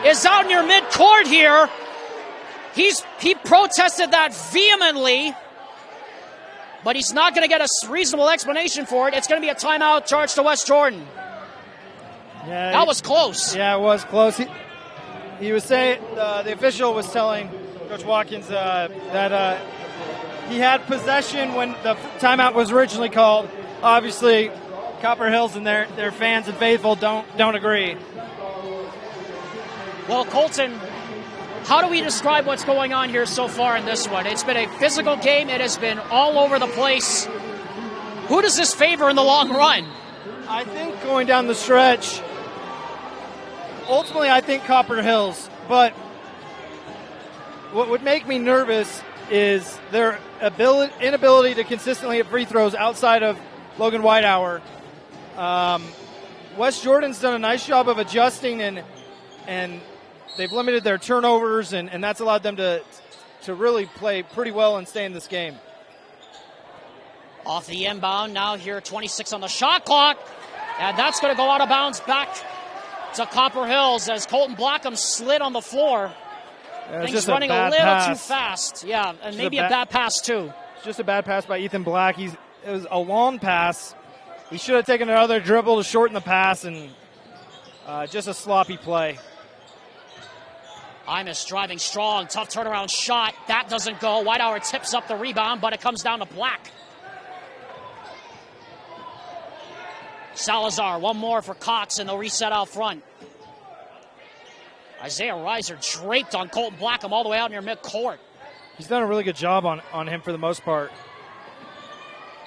is out near midcourt here. He protested that vehemently, but he's not going to get a reasonable explanation for it. It's going to be a timeout charge to West Jordan. Yeah, that was close. Yeah, it was close. He was saying, the official was telling Coach Watkins that he had possession when the timeout was originally called. Obviously, Copper Hills and their fans and faithful don't agree. Well, Colton, how do we describe what's going on here so far in this one? It's been a physical game. It has been all over the place. Who does this favor in the long run? I think going down the stretch, ultimately I think Copper Hills. But what would make me nervous is their inability to consistently hit free throws outside of Logan Whitehour. West Jordan's done a nice job of adjusting and they've limited their turnovers, and that's allowed them to really play pretty well and stay in this game. Off the inbound, now here 26 on the shot clock, and that's going to go out of bounds back to Copper Hills as Colton Blackham slid on the floor. Yeah, Things running a little too fast. Yeah, and maybe a bad pass too. Just a bad pass by Ethan Black. It was a long pass. He should have taken another dribble to shorten the pass, and Just a sloppy play. Imus driving strong, tough turnaround shot. That doesn't go. Whitehour tips up the rebound, but it comes down to Black. Salazar, one more for Cox, and they'll reset out front. Isaiah Reiser draped on Colton Blackham all the way out near midcourt. He's done a really good job on him for the most part.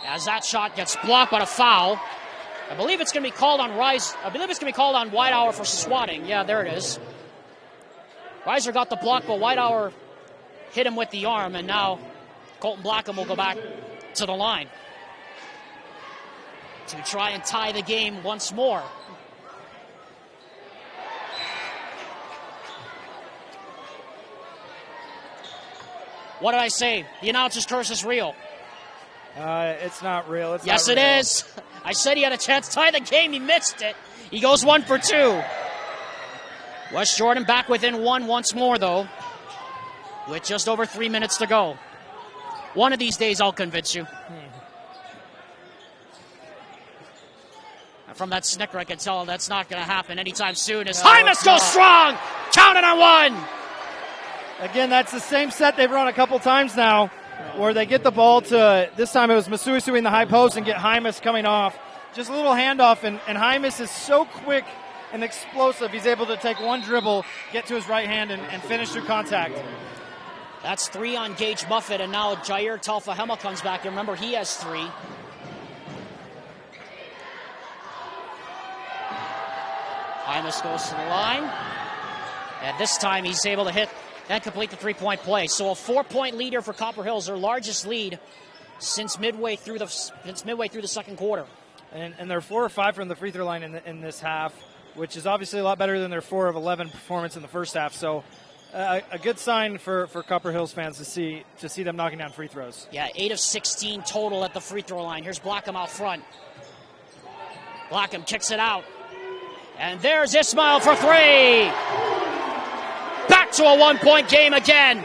As that shot gets blocked by a foul. I believe it's going to be called on Whitehour for swatting. Yeah, there it is. Reiser got the block, but Whitehour hit him with the arm, and now Colton Blackham will go back to the line to try and tie the game once more. What did I say? The announcer's curse is real. It's not real. Yes, it is. I said he had a chance to tie the game. He missed it. He goes 1 for 2. West Jordan back within 1 once more, though, with just over 3 minutes to go. One of these days, I'll convince you. From that snicker, I can tell that's not going to happen anytime soon. As Hymas goes strong, counted on 1. Again, that's the same set they've run a couple times now, where they get the ball to, this time it was Masuisu in the high post and get Hymas coming off. Just a little handoff, and Hymas is so quick and explosive. He's able to take one dribble, get to his right hand, and finish through contact. That's 3 on Gage Muffet, and now Jair Talfahema comes back. And remember, he has 3. Hymas goes to the line, and this time he's able to hit and complete the 3-point play. So a 4-point lead here for Copper Hills, their largest lead since midway through the second quarter. And they're 4 or 5 from the free throw line in this half, which is obviously a lot better than their 4 of 11 performance in the first half. So a good sign for Copper Hills fans to see them knocking down free throws. Yeah, 8 of 16 total at the free throw line. Here's Blackham out front. Blackham kicks it out. And there's Ismail for 3. Back to a 1-point game again.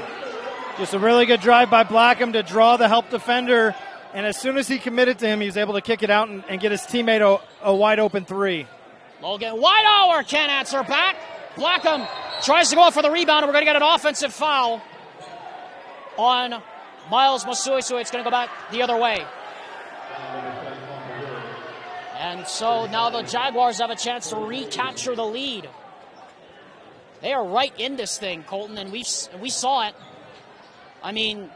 Just a really good drive by Blackham to draw the help defender. And as soon as he committed to him, he was able to kick it out and get his teammate a wide open 3. Logan Whitehour can't answer back. Blackham tries to go for the rebound, and we're going to get an offensive foul on Miles Masui, so it's going to go back the other way. And so now the Jaguars have a chance to recapture the lead. They are right in this thing, Colton, and we saw it. I mean,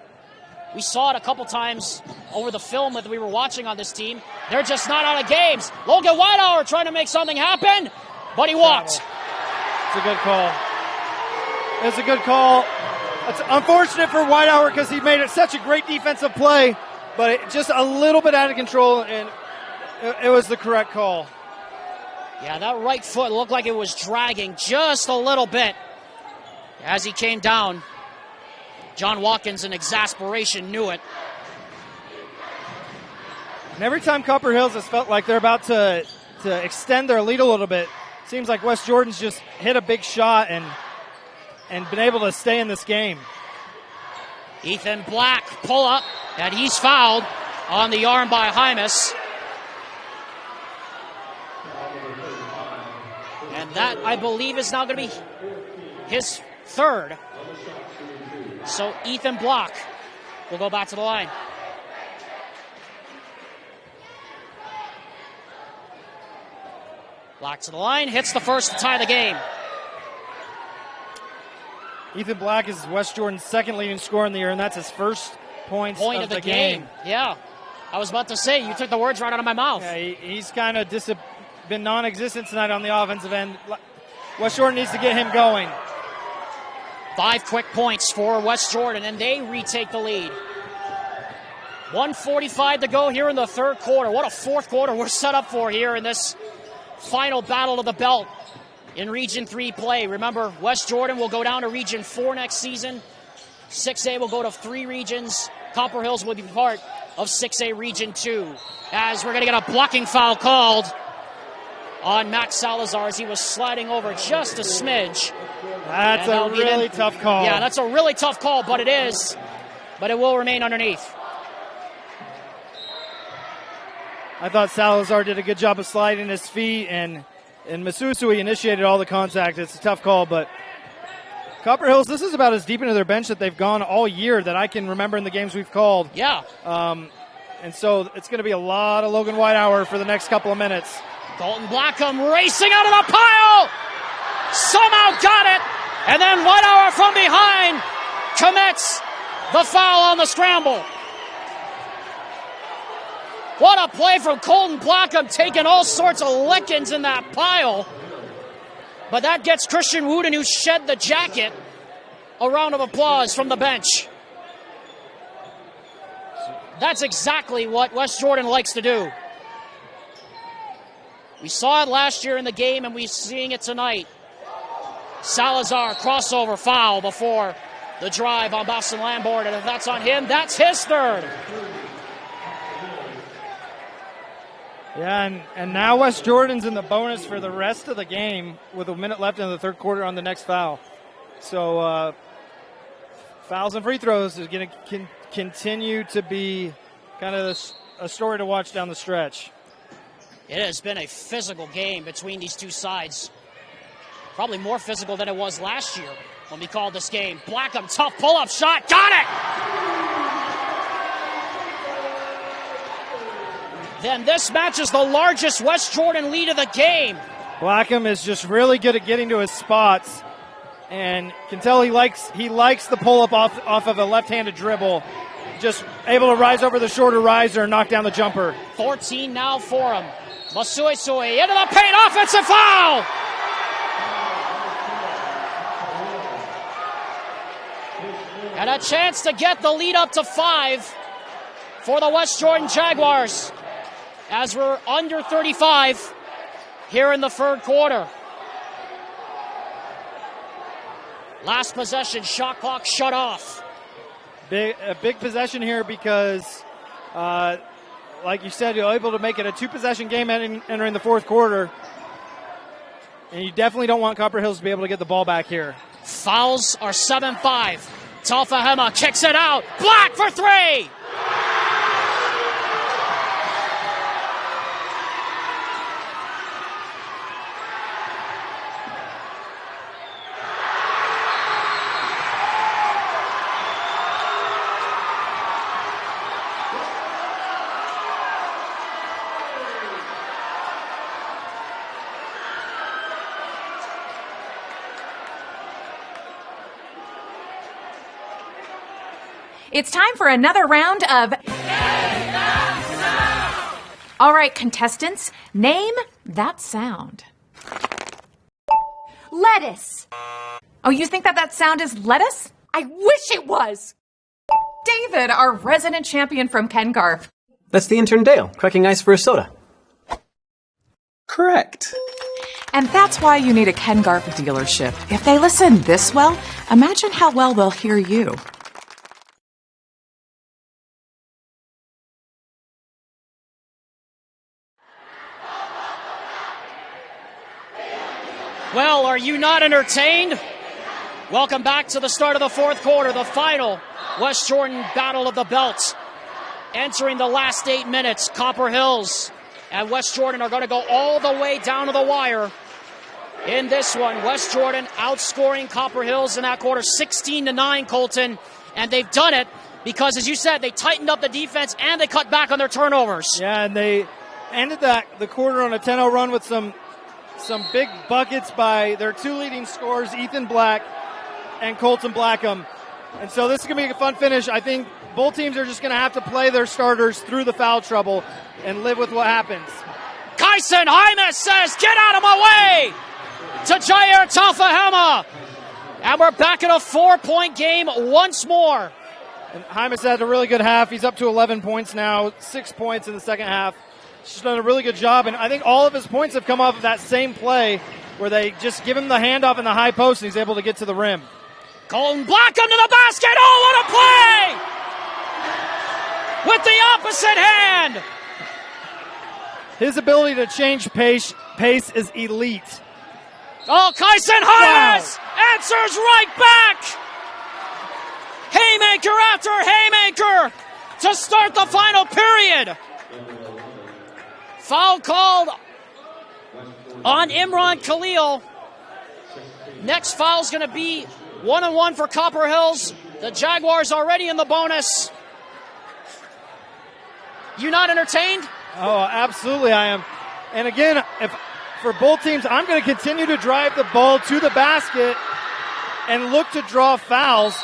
we saw it a couple times over the film that we were watching on this team. They're just not out of games. Logan Whitehour trying to make something happen, but he walked. It's a good call. It's a good call. It's unfortunate for Whitehour because he made it such a great defensive play, but just a little bit out of control, and it was the correct call. Yeah, that right foot looked like it was dragging just a little bit as he came down. John Watkins, in exasperation, knew it. And every time Copper Hills has felt like they're about to extend their lead a little bit, seems like West Jordan's just hit a big shot and been able to stay in this game. Ethan Black pull up, and he's fouled on the arm by Hymas. And that, I believe, is now going to be his 3rd. So Ethan Block will go back to the line. Block to the line, hits the first to tie the game. Ethan Black is West Jordan's 2nd leading scorer in the year, and that's his first point of the game. Yeah, I was about to say, you took the words right out of my mouth. Yeah, he's kind of been non-existent tonight on the offensive end. West Jordan needs to get him going. 5 quick points for West Jordan, and they retake the lead. 1:45 to go here in the 3rd quarter. What a 4th quarter we're set up for here in this final battle of the belt in Region 3 play. Remember, West Jordan will go down to Region 4 next season. 6A will go to 3 regions. Copper Hills will be part of 6A Region 2. As we're going to get a blocking foul called on Max Salazar as he was sliding over just a smidge. That's a really tough call. Yeah, that's a really tough call, but it is. But it will remain underneath. I thought Salazar did a good job of sliding his feet, and And Masusui initiated all the contact. It's a tough call, but Copper Hills, this is about as deep into their bench that they've gone all year that I can remember in the games we've called. Yeah. And so it's going to be a lot of Logan Whitehour for the next couple of minutes. Colton Blackham racing out of the pile. Somehow got it. And then Whitehour from behind commits the foul on the scramble. What a play from Colton Blackham, taking all sorts of lickings in that pile. But that gets Christian Wooden, who shed the jacket, a round of applause from the bench. That's exactly what West Jordan likes to do. We saw it last year in the game, and we're seeing it tonight. Salazar, crossover foul before the drive on Boston Lambourne, and if that's on him, that's his third. Yeah, and now West Jordan's in the bonus for the rest of the game with a minute left in the third quarter on the next foul. So fouls and free throws is going to continue to be kind of a story to watch down the stretch. It has been a physical game between these two sides. Probably more physical than it was last year when we called this game. Blackham, tough pull-up shot, got it! Then this matches the largest West Jordan lead of the game. Blackham is just really good at getting to his spots, and can tell he likes the pull-up off of a left-handed dribble. Just able to rise over the shorter riser and knock down the jumper. 14 now for him. Masuisui into the paint, offensive foul! And a chance to get the lead up to 5 for the West Jordan Jaguars, as we're under 35 here in the third quarter. Last possession, shot clock shut off. A big possession here because, like you said, you're able to make it a two-possession game entering the fourth quarter. And you definitely don't want Copper Hills to be able to get the ball back here. Fouls are 7-5. Talfahema kicks it out. Black for 3! It's time for another round of... All right, contestants, name that sound. Lettuce. Oh, you think that sound is lettuce? I wish it was. David, our resident champion from Ken Garf. That's the intern Dale, cracking ice for a soda. Correct. And that's why you need a Ken Garf dealership. If they listen this well, imagine how well they'll hear you. Well, are you not entertained? Welcome back to the start of the fourth quarter, the final West Jordan Battle of the Belt. Entering the last 8 minutes, Copper Hills and West Jordan are going to go all the way down to the wire. In this one, West Jordan outscoring Copper Hills in that quarter 16-9, Colton. And they've done it because, as you said, they tightened up the defense and they cut back on their turnovers. Yeah, and they ended the quarter on a 10-0 run with some big buckets by their two leading scorers, Ethan Black and Colton Blackham. And so this is going to be a fun finish. I think both teams are just going to have to play their starters through the foul trouble and live with what happens. Kyson Hymas says, get out of my way, to Jair Talfahema. And we're back in a 4-point game once more. And Hymas had a really good half. He's up to 11 points now, 6 points in the second half. He's done a really good job, and I think all of his points have come off of that same play where they just give him the handoff in the high post and he's able to get to the rim. Colton Blackham to the basket. Oh, what a play! With the opposite hand. His ability to change pace is elite. Oh, Kyson Hymas answers right back. Haymaker after haymaker to start the final period. Foul called on Imran Khalil. Next foul is going to be 1-on-1 for Copper Hills. The Jaguars already in the bonus. You not entertained? Oh, absolutely I am. And again, for both teams, I'm going to continue to drive the ball to the basket and look to draw fouls.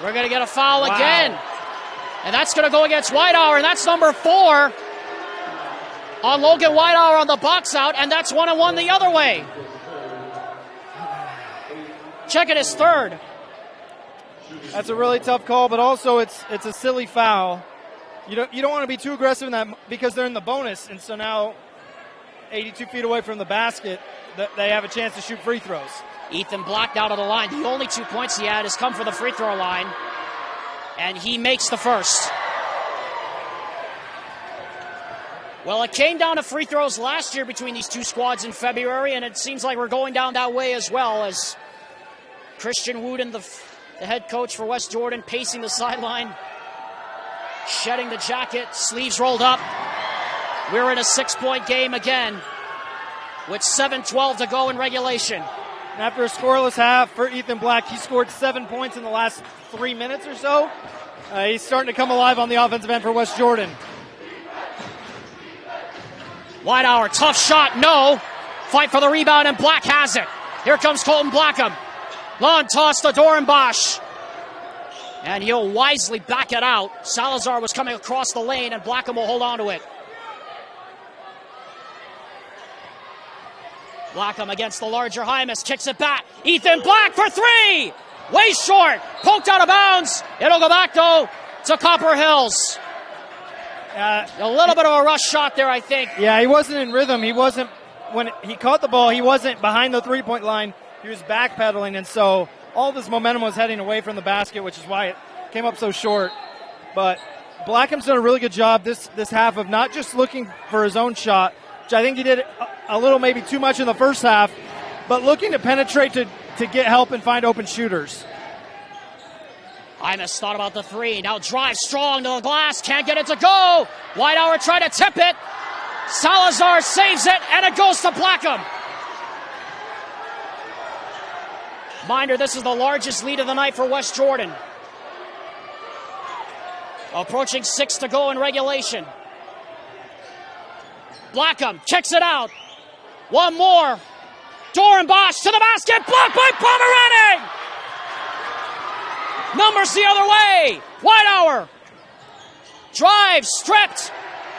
We're going to get a foul again. And that's going to go against Whitehour, and that's number 4 on Logan Whitehour on the box out, and that's 1-on-1 the other way. Check it, his third. That's a really tough call, but also it's a silly foul. You don't want to be too aggressive in that because they're in the bonus, and so now 82 feet away from the basket, they have a chance to shoot free throws. Ethan Black down to the line. The only 2 points he had has come from the free throw line, and he makes the first. Well, it came down to free throws last year between these two squads in February, and it seems like we're going down that way as well, as Christian Wooden, the head coach for West Jordan, pacing the sideline, shedding the jacket, sleeves rolled up. We're in a 6-point game again with 7:12 to go in regulation. And after a scoreless half for Ethan Black, he scored 7 points in the last 3 minutes or so. He's starting to come alive on the offensive end for West Jordan. Whitehour, tough shot, no. Fight for the rebound, and Black has it. Here comes Colton Blackham. Long toss to Dorenbosch. And he'll wisely back it out. Salazar was coming across the lane, and Blackham will hold on to it. Blackham against the larger Hymas, kicks it back. Ethan Black for 3! Way short, poked out of bounds. It'll go back, though, to Copper Hills. A little bit of a rush shot there, I think. Yeah, he wasn't in rhythm. When he caught the ball, he wasn't behind the three-point line. He was backpedaling, and so all of his momentum was heading away from the basket, which is why it came up so short. But Blackham's done a really good job this half of not just looking for his own shot, which I think he did a little maybe too much in the first half, but looking to penetrate to get help and find open shooters. Imus thought about the 3. Now drives strong to the glass. Can't get it to go. Whitehour tried to tip it. Salazar saves it, and it goes to Blackham. Minder, this is the largest lead of the night for West Jordan. Approaching 6 to go in regulation. Blackham kicks it out. One more. Dorenbosch to the basket. Blocked by Pomeranian. Numbers the other way. Whitehour drives, stripped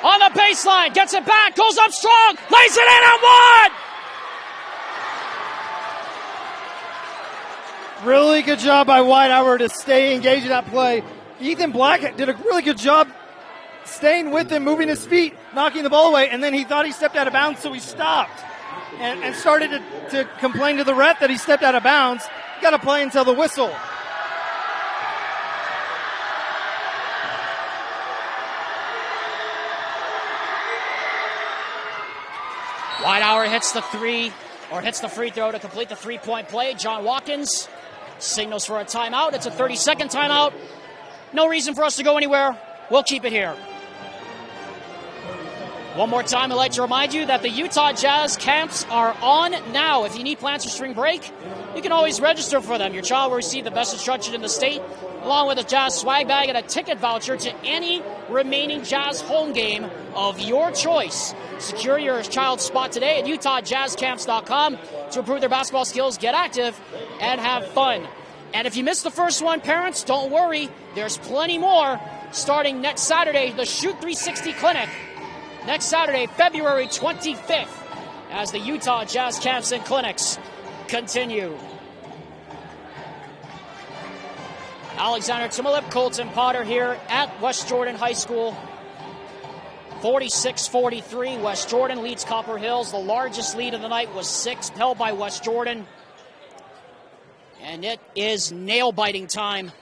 on the baseline, gets it back, goes up strong, lays it in and one. Really good job by Whitehour to stay engaged in that play. Ethan Black did a really good job staying with him, moving his feet, knocking the ball away, and then he thought he stepped out of bounds, so he stopped and started to complain to the ref that he stepped out of bounds. Got to play until the whistle. Whitehour hits the free throw to complete the 3-point play. John Watkins signals for a timeout. It's a 30-second timeout. No reason for us to go anywhere. We'll keep it here. One more time, I'd like to remind you that the Utah Jazz camps are on now. If you need plans for spring break, you can always register for them. Your child will receive the best instruction in the state, along with a Jazz swag bag and a ticket voucher to any remaining Jazz home game of your choice. Secure your child's spot today at UtahJazzCamps.com to improve their basketball skills, get active, and have fun. And if you missed the first one, parents, don't worry. There's plenty more starting next Saturday, the Shoot 360 Clinic. Next Saturday, February 25th, as the Utah Jazz Camps and Clinics continue. Alexander Timolip, Colton Potter here at West Jordan High School. 46-43, West Jordan leads Copper Hills. The largest lead of the night was 6, held by West Jordan. And it is nail-biting time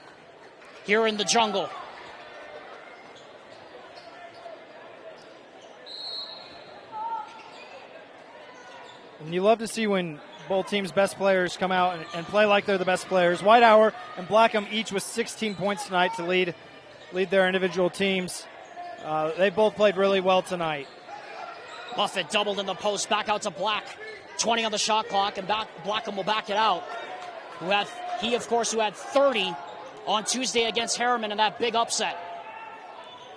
here in the jungle. And you love to see when both teams' best players come out and play like they're the best players. Whitehour and Blackham each with 16 points tonight to lead their individual teams. They both played really well tonight. Buffett doubled in the post, back out to Black. 20 on the shot clock, and Blackham will back it out. Who had 30 on Tuesday against Harriman in that big upset.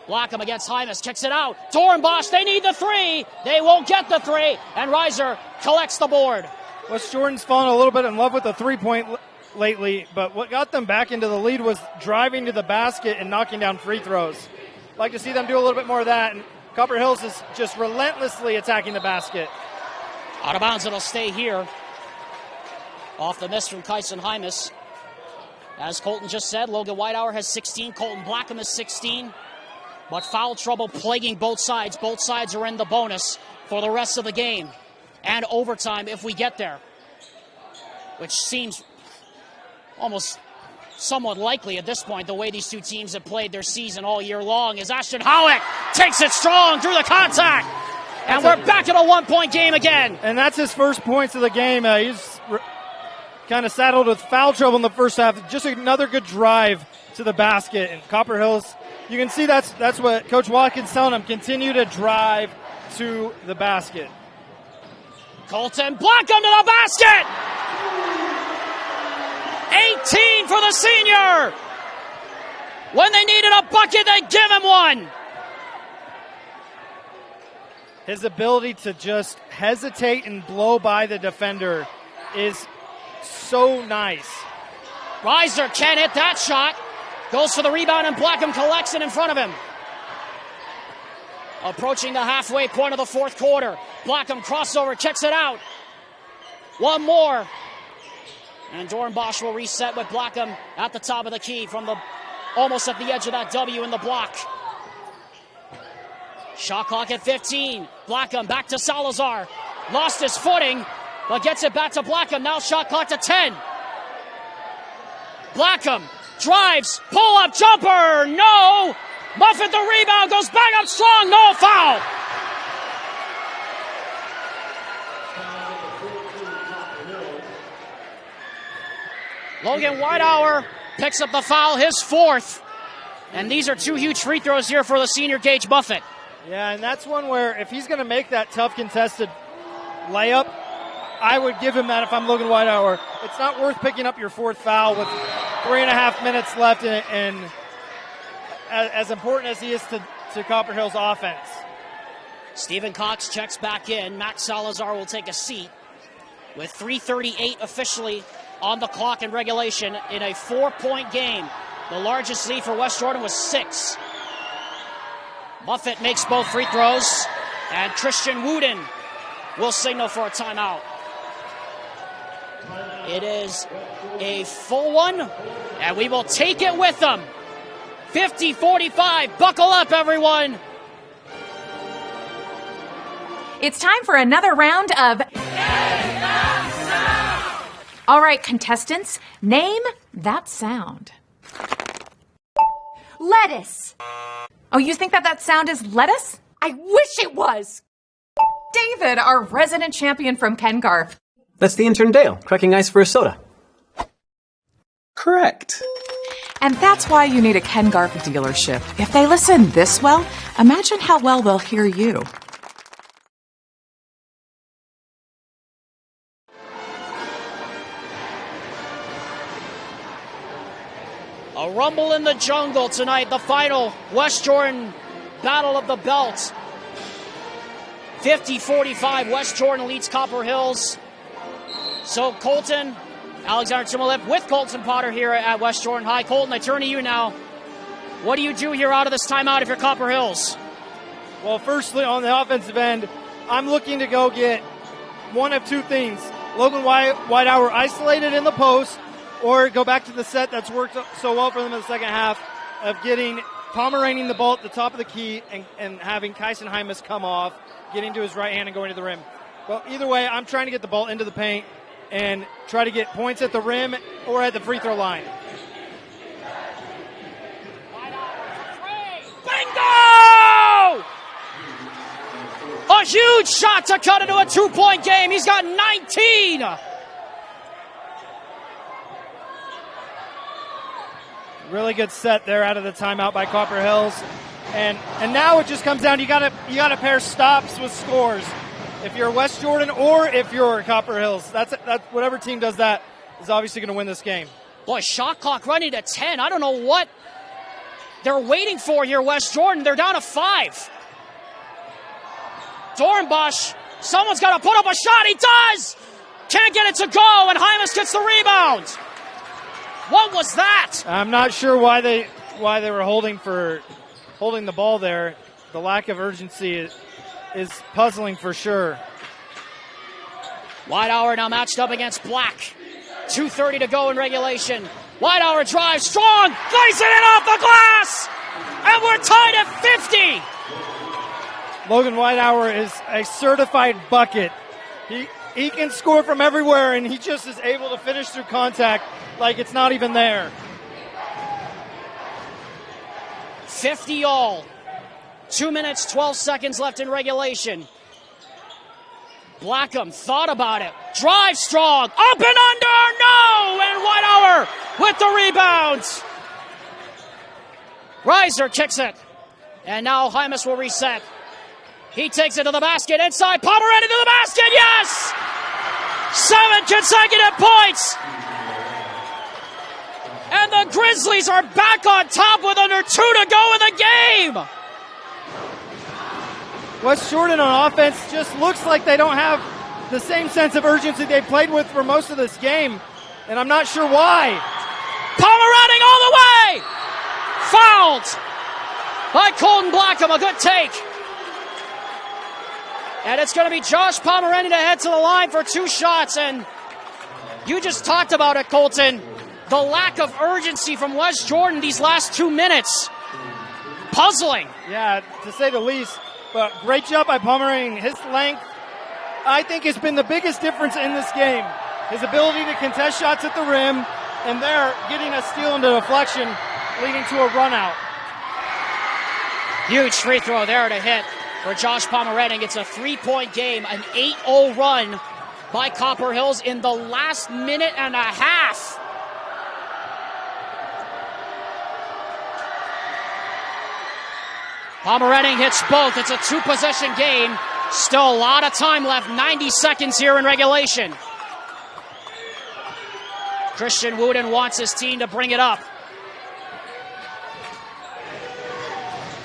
Blackham against Hymas, kicks it out. Dornbosch, they need the three. They won't get the three, and Reiser collects the board. West Jordan's fallen a little bit in love with the three-point lately, but what got them back into the lead was driving to the basket and knocking down free throws. Like to see them do a little bit more of that, and Copper Hills is just relentlessly attacking the basket. Out of bounds, it'll stay here. Off the miss from Kyson Hymas. As Colton just said, Logan Whitehour has 16, Colton Blackham has 16. But foul trouble plaguing both sides. Both sides are in the bonus for the rest of the game. And overtime if we get there. Which seems almost somewhat likely at this point, the way these two teams have played their season all year long, as Ashton Howick takes it strong through the contact. And we're back in a one-point game again. And that's his first points of the game. He's kind of saddled with foul trouble in the first half. Just another good drive to the basket. And Copper Hills, you can see that's what Coach Watkins telling him. Continue to drive to the basket. Colton Blackham to the basket! 18 for the senior! When they needed a bucket, they give him one! His ability to just hesitate and blow by the defender is so nice. Reiser can't hit that shot. Goes for the rebound, and Blackham collects it in front of him. Approaching the halfway point of the fourth quarter. Blackham crossover, kicks it out. One more. And Dornbosch will reset with Blackham at the top of the key from almost at the edge of that W in the block. Shot clock at 15. Blackham back to Salazar. Lost his footing, but gets it back to Blackham. Now shot clock to 10. Blackham drives, pull-up jumper, no! Muffet the rebound, goes back up strong, no foul! Logan Whitehour picks up the foul, his fourth. And these are two huge free throws here for the senior Gage Buffett. Yeah, and that's one where if he's going to make that tough contested layup, I would give him that if I'm Logan Whitehour. It's not worth picking up your fourth foul with 3.5 minutes left, and as important as he is to Copper Hill's offense. Stephen Cox checks back in. Max Salazar will take a seat with 3:38 officially on the clock in regulation in a 4-point game. The largest lead for West Jordan was 6. Buffett makes both free throws, and Christian Wooden will signal for a timeout. It is a full one, and we will take it with them. 50-45. Buckle up, everyone. It's time for another round of... All right, contestants, name that sound. Lettuce. Oh, you think that sound is lettuce? I wish it was. David, our resident champion from Ken Garf. That's the intern Dale, cracking ice for a soda. Correct. And that's why you need a Ken Garf dealership. If they listen this well, imagine how well they'll hear you. A rumble in the jungle tonight, the final West Jordan Battle of the Belt. 50-45, West Jordan leads Copper Hills. So Colton, Alexander Timolip with Colton Potter here at West Jordan High. Colton, I turn to you now. What do you do here out of this timeout if you're Copper Hills? Well, firstly, on the offensive end, I'm looking to go get one of two things. Logan Whitehour isolated in the post, or go back to the set that's worked so well for them in the second half of getting Pomeranian the ball at the top of the key and having Kyson Hymas come off, getting to his right hand and going to the rim. Well, either way, I'm trying to get the ball into the paint and try to get points at the rim or at the free throw line. Bingo! A huge shot to cut into a 2-point game. He's got 19. Really good set there out of the timeout by Copper Hills. And now it just comes down to you gotta pair stops with scores. If you're West Jordan or if you're Copper Hills, that's whatever team does that is obviously going to win this game. Boy, shot clock running to 10. I don't know what they're waiting for here, West Jordan. They're down to 5. Dornbush, someone's got to put up a shot. He does! Can't get it to go, and Hymas gets the rebound. What was that? I'm not sure why they were holding the ball there. The lack of urgency is puzzling for sure. Whitehour now matched up against Black. 2:30 to go in regulation. Whitehour drives strong, placing it off the glass, and we're tied at 50. Logan Whitehour is a certified bucket. He can score from everywhere, and he just is able to finish through contact like it's not even there. 50 all. 2 minutes, 12 seconds left in regulation. Blackham thought about it. Drive strong. Up and under. No! And Whitehour with the rebounds. Reiser kicks it. And now Hymas will reset. He takes it to the basket. Inside. Pomerantz to the basket. Yes! 7 consecutive points. And the Grizzlies are back on top with under 2 to go in the game. West Jordan on offense just looks like they don't have the same sense of urgency they played with for most of this game, and I'm not sure why. Pomerantz all the way! Fouled by Colton Blackham, a good take. And it's going to be Josh Pomerantz to head to the line for 2 shots, and you just talked about it, Colton. The lack of urgency from West Jordan these last 2 minutes. Puzzling. Yeah, to say the least. But great job by Pomerantz. His length, I think, has been the biggest difference in this game. His ability to contest shots at the rim, and there getting a steal into deflection, leading to a run out. Huge free throw there to hit for Josh Pomerantz. It's a 3-point game, an 8-0 run by Copper Hills in the last minute and a half. Pomerantz hits both. It's a 2-possession game. Still a lot of time left. 90 seconds here in regulation. Christian Wooden wants his team to bring it up.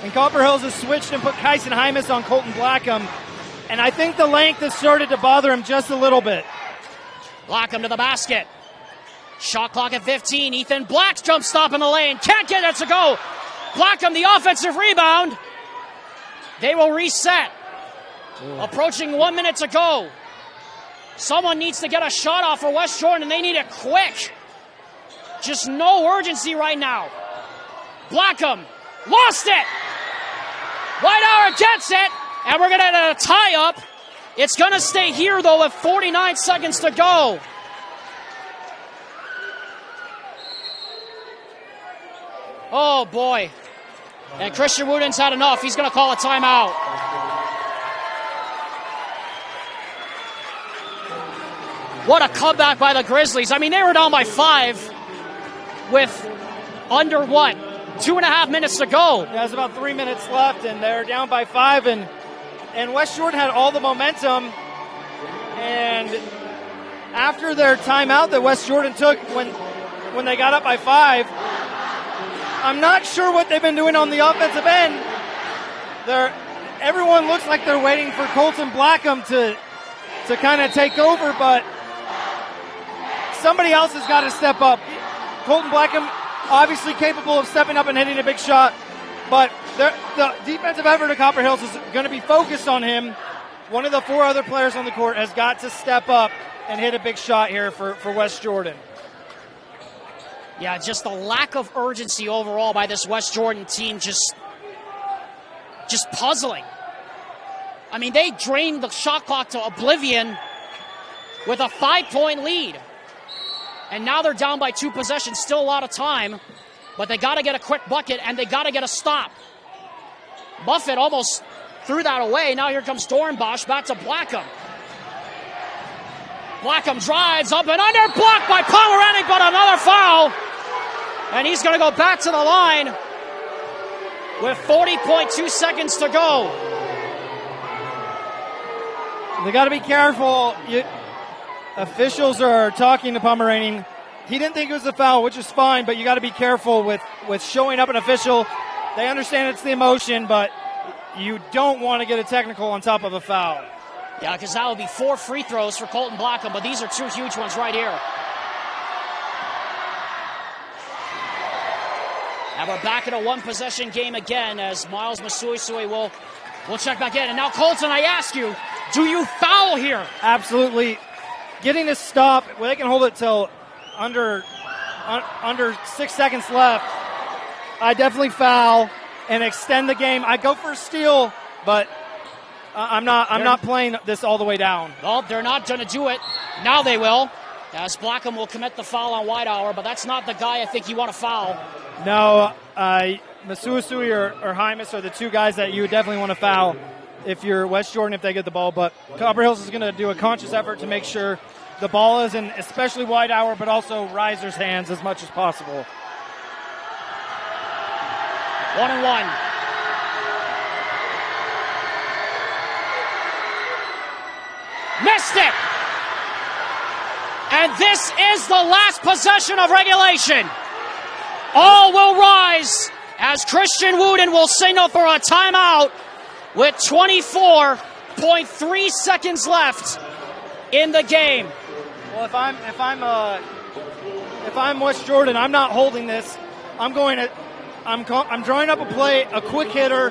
And Copper Hills has switched and put Kyson Hymas on Colton Blackham. And I think the length has started to bother him just a little bit. Blackham to the basket. Shot clock at 15. Ethan Black's jump stop in the lane. Can't get it to go. Blackham the offensive rebound. They will reset. Approaching 1 minute to go. Someone needs to get a shot off for West Jordan, and they need it quick. Just no urgency right now. Blackham lost it. Whitehour gets it, and we're going to have a tie-up. It's going to stay here, though, with 49 seconds to go. Oh, boy. And Christian Wooden's had enough. He's going to call a timeout. What a comeback by the Grizzlies. I mean, they were down by 5 with under 2.5 minutes to go. Yeah, there's about 3 minutes left, and they're down by 5, and West Jordan had all the momentum. And after their timeout that West Jordan took when they got up by 5, I'm not sure what they've been doing on the offensive end. Everyone looks like they're waiting for Colton Blackham to kind of take over, but somebody else has got to step up. Colton Blackham, obviously capable of stepping up and hitting a big shot, but the defensive effort of Copper Hills is going to be focused on him. One of the 4 other players on the court has got to step up and hit a big shot here for West Jordan. Yeah, just the lack of urgency overall by this West Jordan team, just puzzling. I mean, they drained the shot clock to oblivion with a 5-point lead. And now they're down by 2 possessions, still a lot of time, but they got to get a quick bucket and they got to get a stop. Buffett almost threw that away. Now here comes Dornbush back to Blackham. Blackham drives up and under, blocked by Pomerantz, but another foul. And he's going to go back to the line. with 40.2 seconds to go. They got to be careful. Officials are talking to Pomeranian. He didn't think it was a foul, which is fine, but you got to be careful with showing up an official. They understand it's the emotion, but you don't want to get a technical on top of a foul. Yeah, because that would be 4 free throws for Colton Blackham, but these are 2 huge ones right here. And we're back in a 1-possession game again as Miles Masuisui will check back in. And now, Colton, I ask you, do you foul here? Absolutely. Getting a stop, well, they can hold it till under 6 seconds left. I definitely foul and extend the game. I go for a steal, but I'm not playing this all the way down. Well, they're not going to do it. Now they will, as Blackham will commit the foul on Whitehour, but that's not the guy I think you want to foul. No, Masuisui or Hymas are the 2 guys that you would definitely want to foul if you're West Jordan if they get the ball. But Copper Hills is going to do a conscious effort to make sure the ball is in especially Whitehour, but also Reiser's hands as much as possible. 1-1. Missed it! And this is the last possession of regulation. All will rise as Christian Wooden will signal for a timeout with 24.3 seconds left in the game. Well, if I'm West Jordan, I'm not holding this. I'm drawing up a play, a quick hitter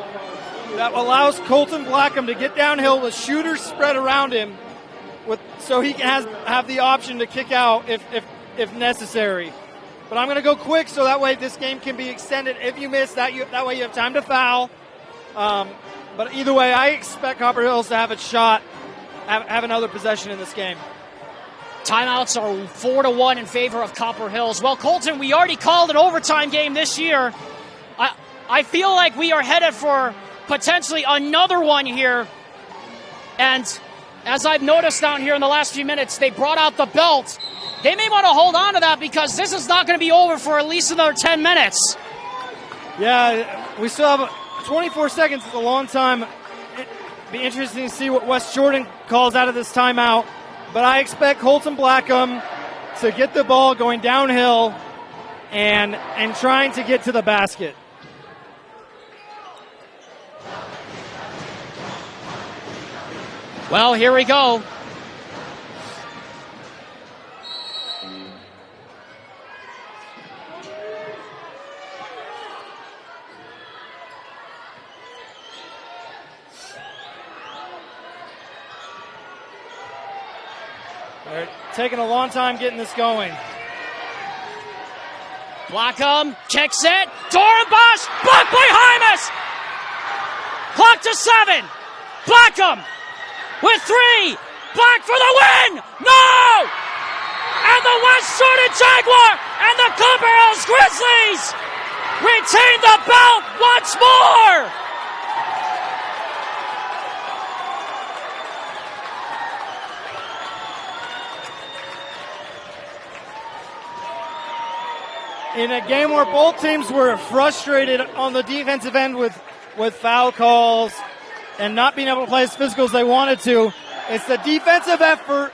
that allows Colton Blackham to get downhill with shooters spread around him, so he can have the option to kick out if necessary. But I'm going to go quick so that way this game can be extended. If you miss that, that way you have time to foul. But either way, I expect Copper Hills to have a shot, have another possession in this game. Timeouts are 4-1 in favor of Copper Hills. Well, Colton, we already called an overtime game this year. I feel like we are headed for potentially another one here. And as I've noticed down here in the last few minutes, they brought out the belt. They may want to hold on to that because this is not going to be over for at least another 10 minutes. Yeah, we still have 24 seconds. Is a long time. It'd be interesting to see what West Jordan calls out of this timeout. But I expect Colton Blackham to get the ball going downhill and trying to get to the basket. Well, here we go. They're taking a long time getting this going. Blackham kicks it. Dorenbosch blocked by Hymas. Clock to 7. Blackham with 3. Black for the win. No! And the West Jordan Jaguar and the Copper Hills Grizzlies retain the belt once more. In a game where both teams were frustrated on the defensive end with foul calls and not being able to play as physical as they wanted to, it's the defensive effort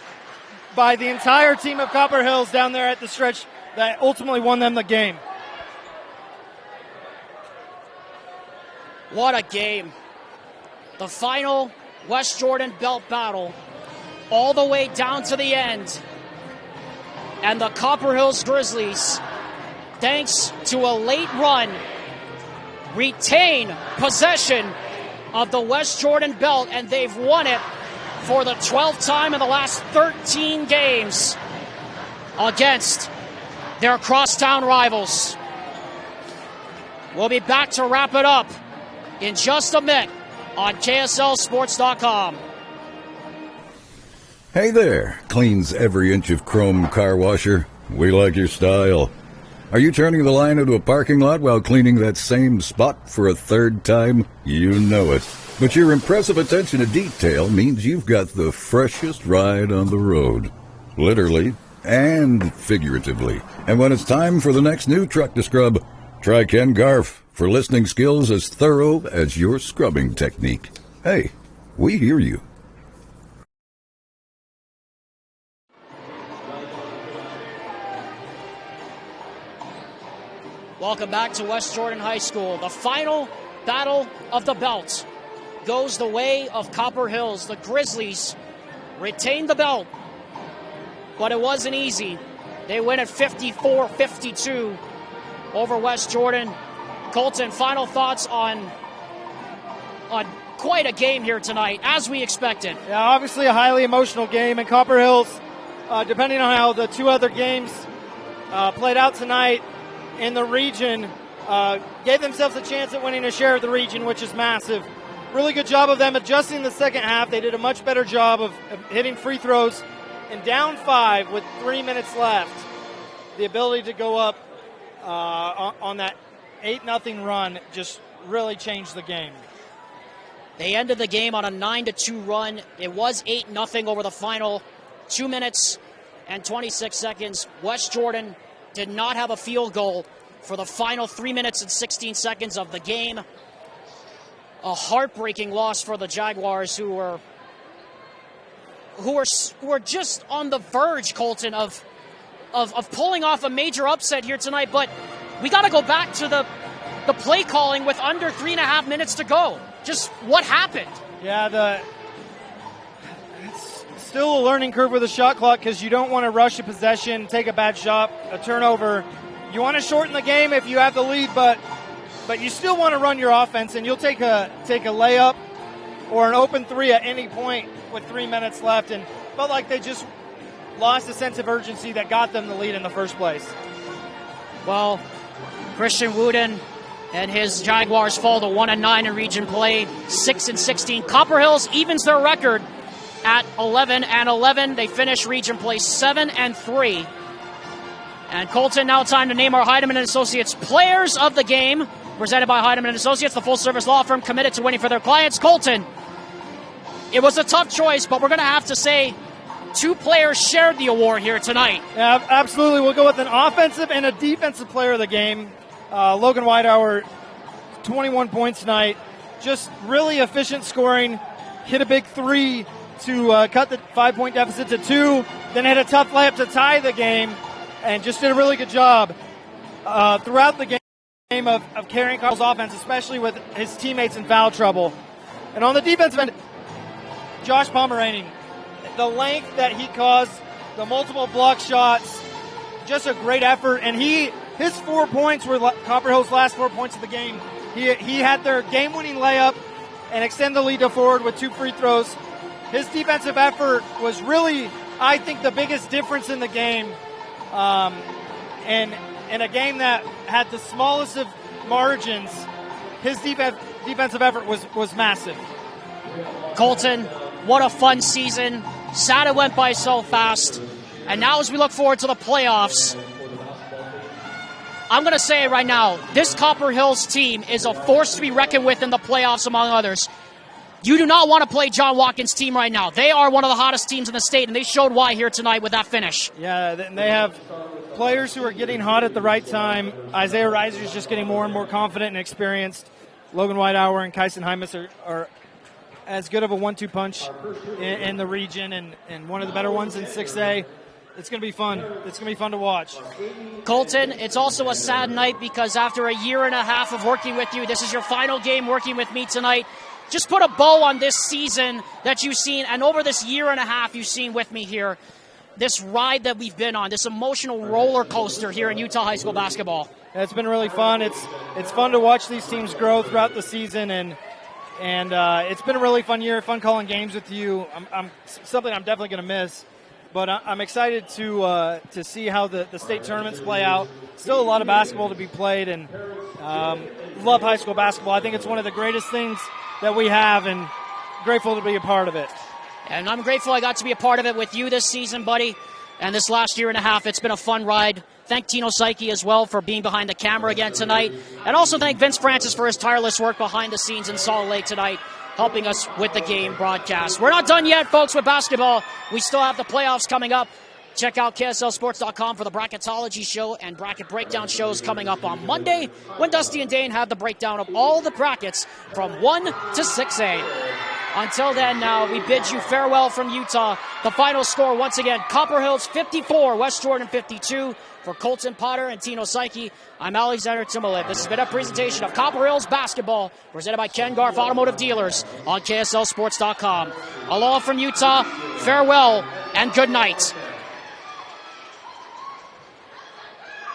by the entire team of Copper Hills down there at the stretch that ultimately won them the game. What a game. The final West Jordan belt battle all the way down to the end. And the Copper Hills Grizzlies, thanks to a late run, retain possession of the West Jordan belt, and they've won it for the 12th time in the last 13 games against their crosstown rivals. We'll be back to wrap it up in just a minute on KSLSports.com. Hey there, cleans every inch of chrome car washer. We like your style. Are you turning the line into a parking lot while cleaning that same spot for a third time? You know it. But your impressive attention to detail means you've got the freshest ride on the road. Literally and figuratively. And when it's time for the next new truck to scrub, Try Ken Garf for listening skills as thorough as your scrubbing technique. Hey, we hear you. Welcome back to West Jordan High School. The final battle of the belt goes the way of Copper Hills. The Grizzlies retain the belt, but it wasn't easy. They win at 54-52 over West Jordan. Colton, final thoughts on quite a game here tonight, as we expected. Yeah, obviously a highly emotional game, and Copper Hills, depending on how the two other games played out tonight in the region, gave themselves a chance at winning a share of the region, which is massive. Really good job of them adjusting the second half. They did a much better job of hitting free throws. And down 5 with 3 minutes left, the ability to go up on that 8-0 run just really changed the game. They ended the game on a 9-2 run. It was 8-0 over the final 2 minutes and 26 seconds. West Jordan did not have a field goal for the final 3 minutes and 16 seconds of the game. A heartbreaking loss for the Jaguars, who were just on the verge, Colton, of pulling off a major upset here tonight. But we got to go back to the play calling with under 3.5 minutes to go. Just what happened? Yeah, it's still a learning curve with a shot clock, because you don't want to rush a possession, take a bad shot, a turnover. You want to shorten the game if you have the lead, but you still want to run your offense, and you'll take a layup or an open three at any point with 3 minutes left, and felt like they just lost a sense of urgency that got them the lead in the first place. Well, Christian Wooden and his Jaguars fall to 1-9 in region play, 6-16. Copper Hills evens their record at 11-11. They finish region play 7-3. And Colton, now time to name our Heidemann & Associates Players of the Game, presented by Heidemann & Associates, the full-service law firm committed to winning for their clients. Colton, it was a tough choice, but we're going to have to say 2 players shared the award here tonight. Yeah, absolutely. We'll go with an offensive and a defensive player of the game. Logan Whitehour, 21 points tonight. Just really efficient scoring. Hit a big 3 to cut the 5-point deficit to 2. Then hit a tough layup to tie the game. And just did a really good job throughout the game of carrying Carl's offense, especially with his teammates in foul trouble. And on the defensive end, Josh Pomeranian, the length that he caused, the multiple block shots, just a great effort. And his 4 points were Copper Hill's last 4 points of the game. He had their game-winning layup and extend the lead to forward with 2 free throws. His defensive effort was really, I think, the biggest difference in the game. And in a game that had the smallest of margins, his defensive effort was massive. Colton, what a fun season. Sad it went by so fast. And now as we look forward to the playoffs, I'm going to say it right now, this Copper Hills team is a force to be reckoned with in the playoffs, among others. You do not want to play John Watkins' team right now. They are one of the hottest teams in the state, and they showed why here tonight with that finish. Yeah, they have players who are getting hot at the right time. Isaiah Reiser is just getting more and more confident and experienced. Logan Whitehour and Kyson Hymas are as good of a 1-2 punch in the region, and one of the better ones in 6A. It's going to be fun. It's going to be fun to watch. Colton, it's also a sad night because after a year and a half of working with you, this is your final game working with me tonight. Just put a bow on this season that you've seen, and over this year and a half you've seen with me here, this ride that we've been on, this emotional roller coaster here in Utah high school basketball. Yeah, it's been really fun. It's fun to watch these teams grow throughout the season, and it's been a really fun year, fun calling games with you. I'm something I'm definitely going to miss, but I'm excited to see how the state tournaments play out. Still a lot of basketball to be played, and love high school basketball. I think it's one of the greatest things that we have, and grateful to be a part of it. And I'm grateful I got to be a part of it with you this season, buddy, and this last year and a half. It's been a fun ride. Thank Tino Psyche as well for being behind the camera again tonight. And also thank Vince Francis for his tireless work behind the scenes in Salt Lake tonight, helping us with the game broadcast. We're not done yet, folks, with basketball. We still have the playoffs coming up. Check out KSLSports.com for the Bracketology show and bracket breakdown shows coming up on Monday when Dusty and Dane have the breakdown of all the brackets from 1 to 6A. Until then, now we bid you farewell from Utah. The final score, once again, Copper Hills 54, West Jordan 52. For Colton Potter and Tino Psyche, I'm Alexander Timolip. This has been a presentation of Copper Hills Basketball, presented by Ken Garff Automotive Dealers on KSLSports.com. Aloha from Utah, farewell, and good night.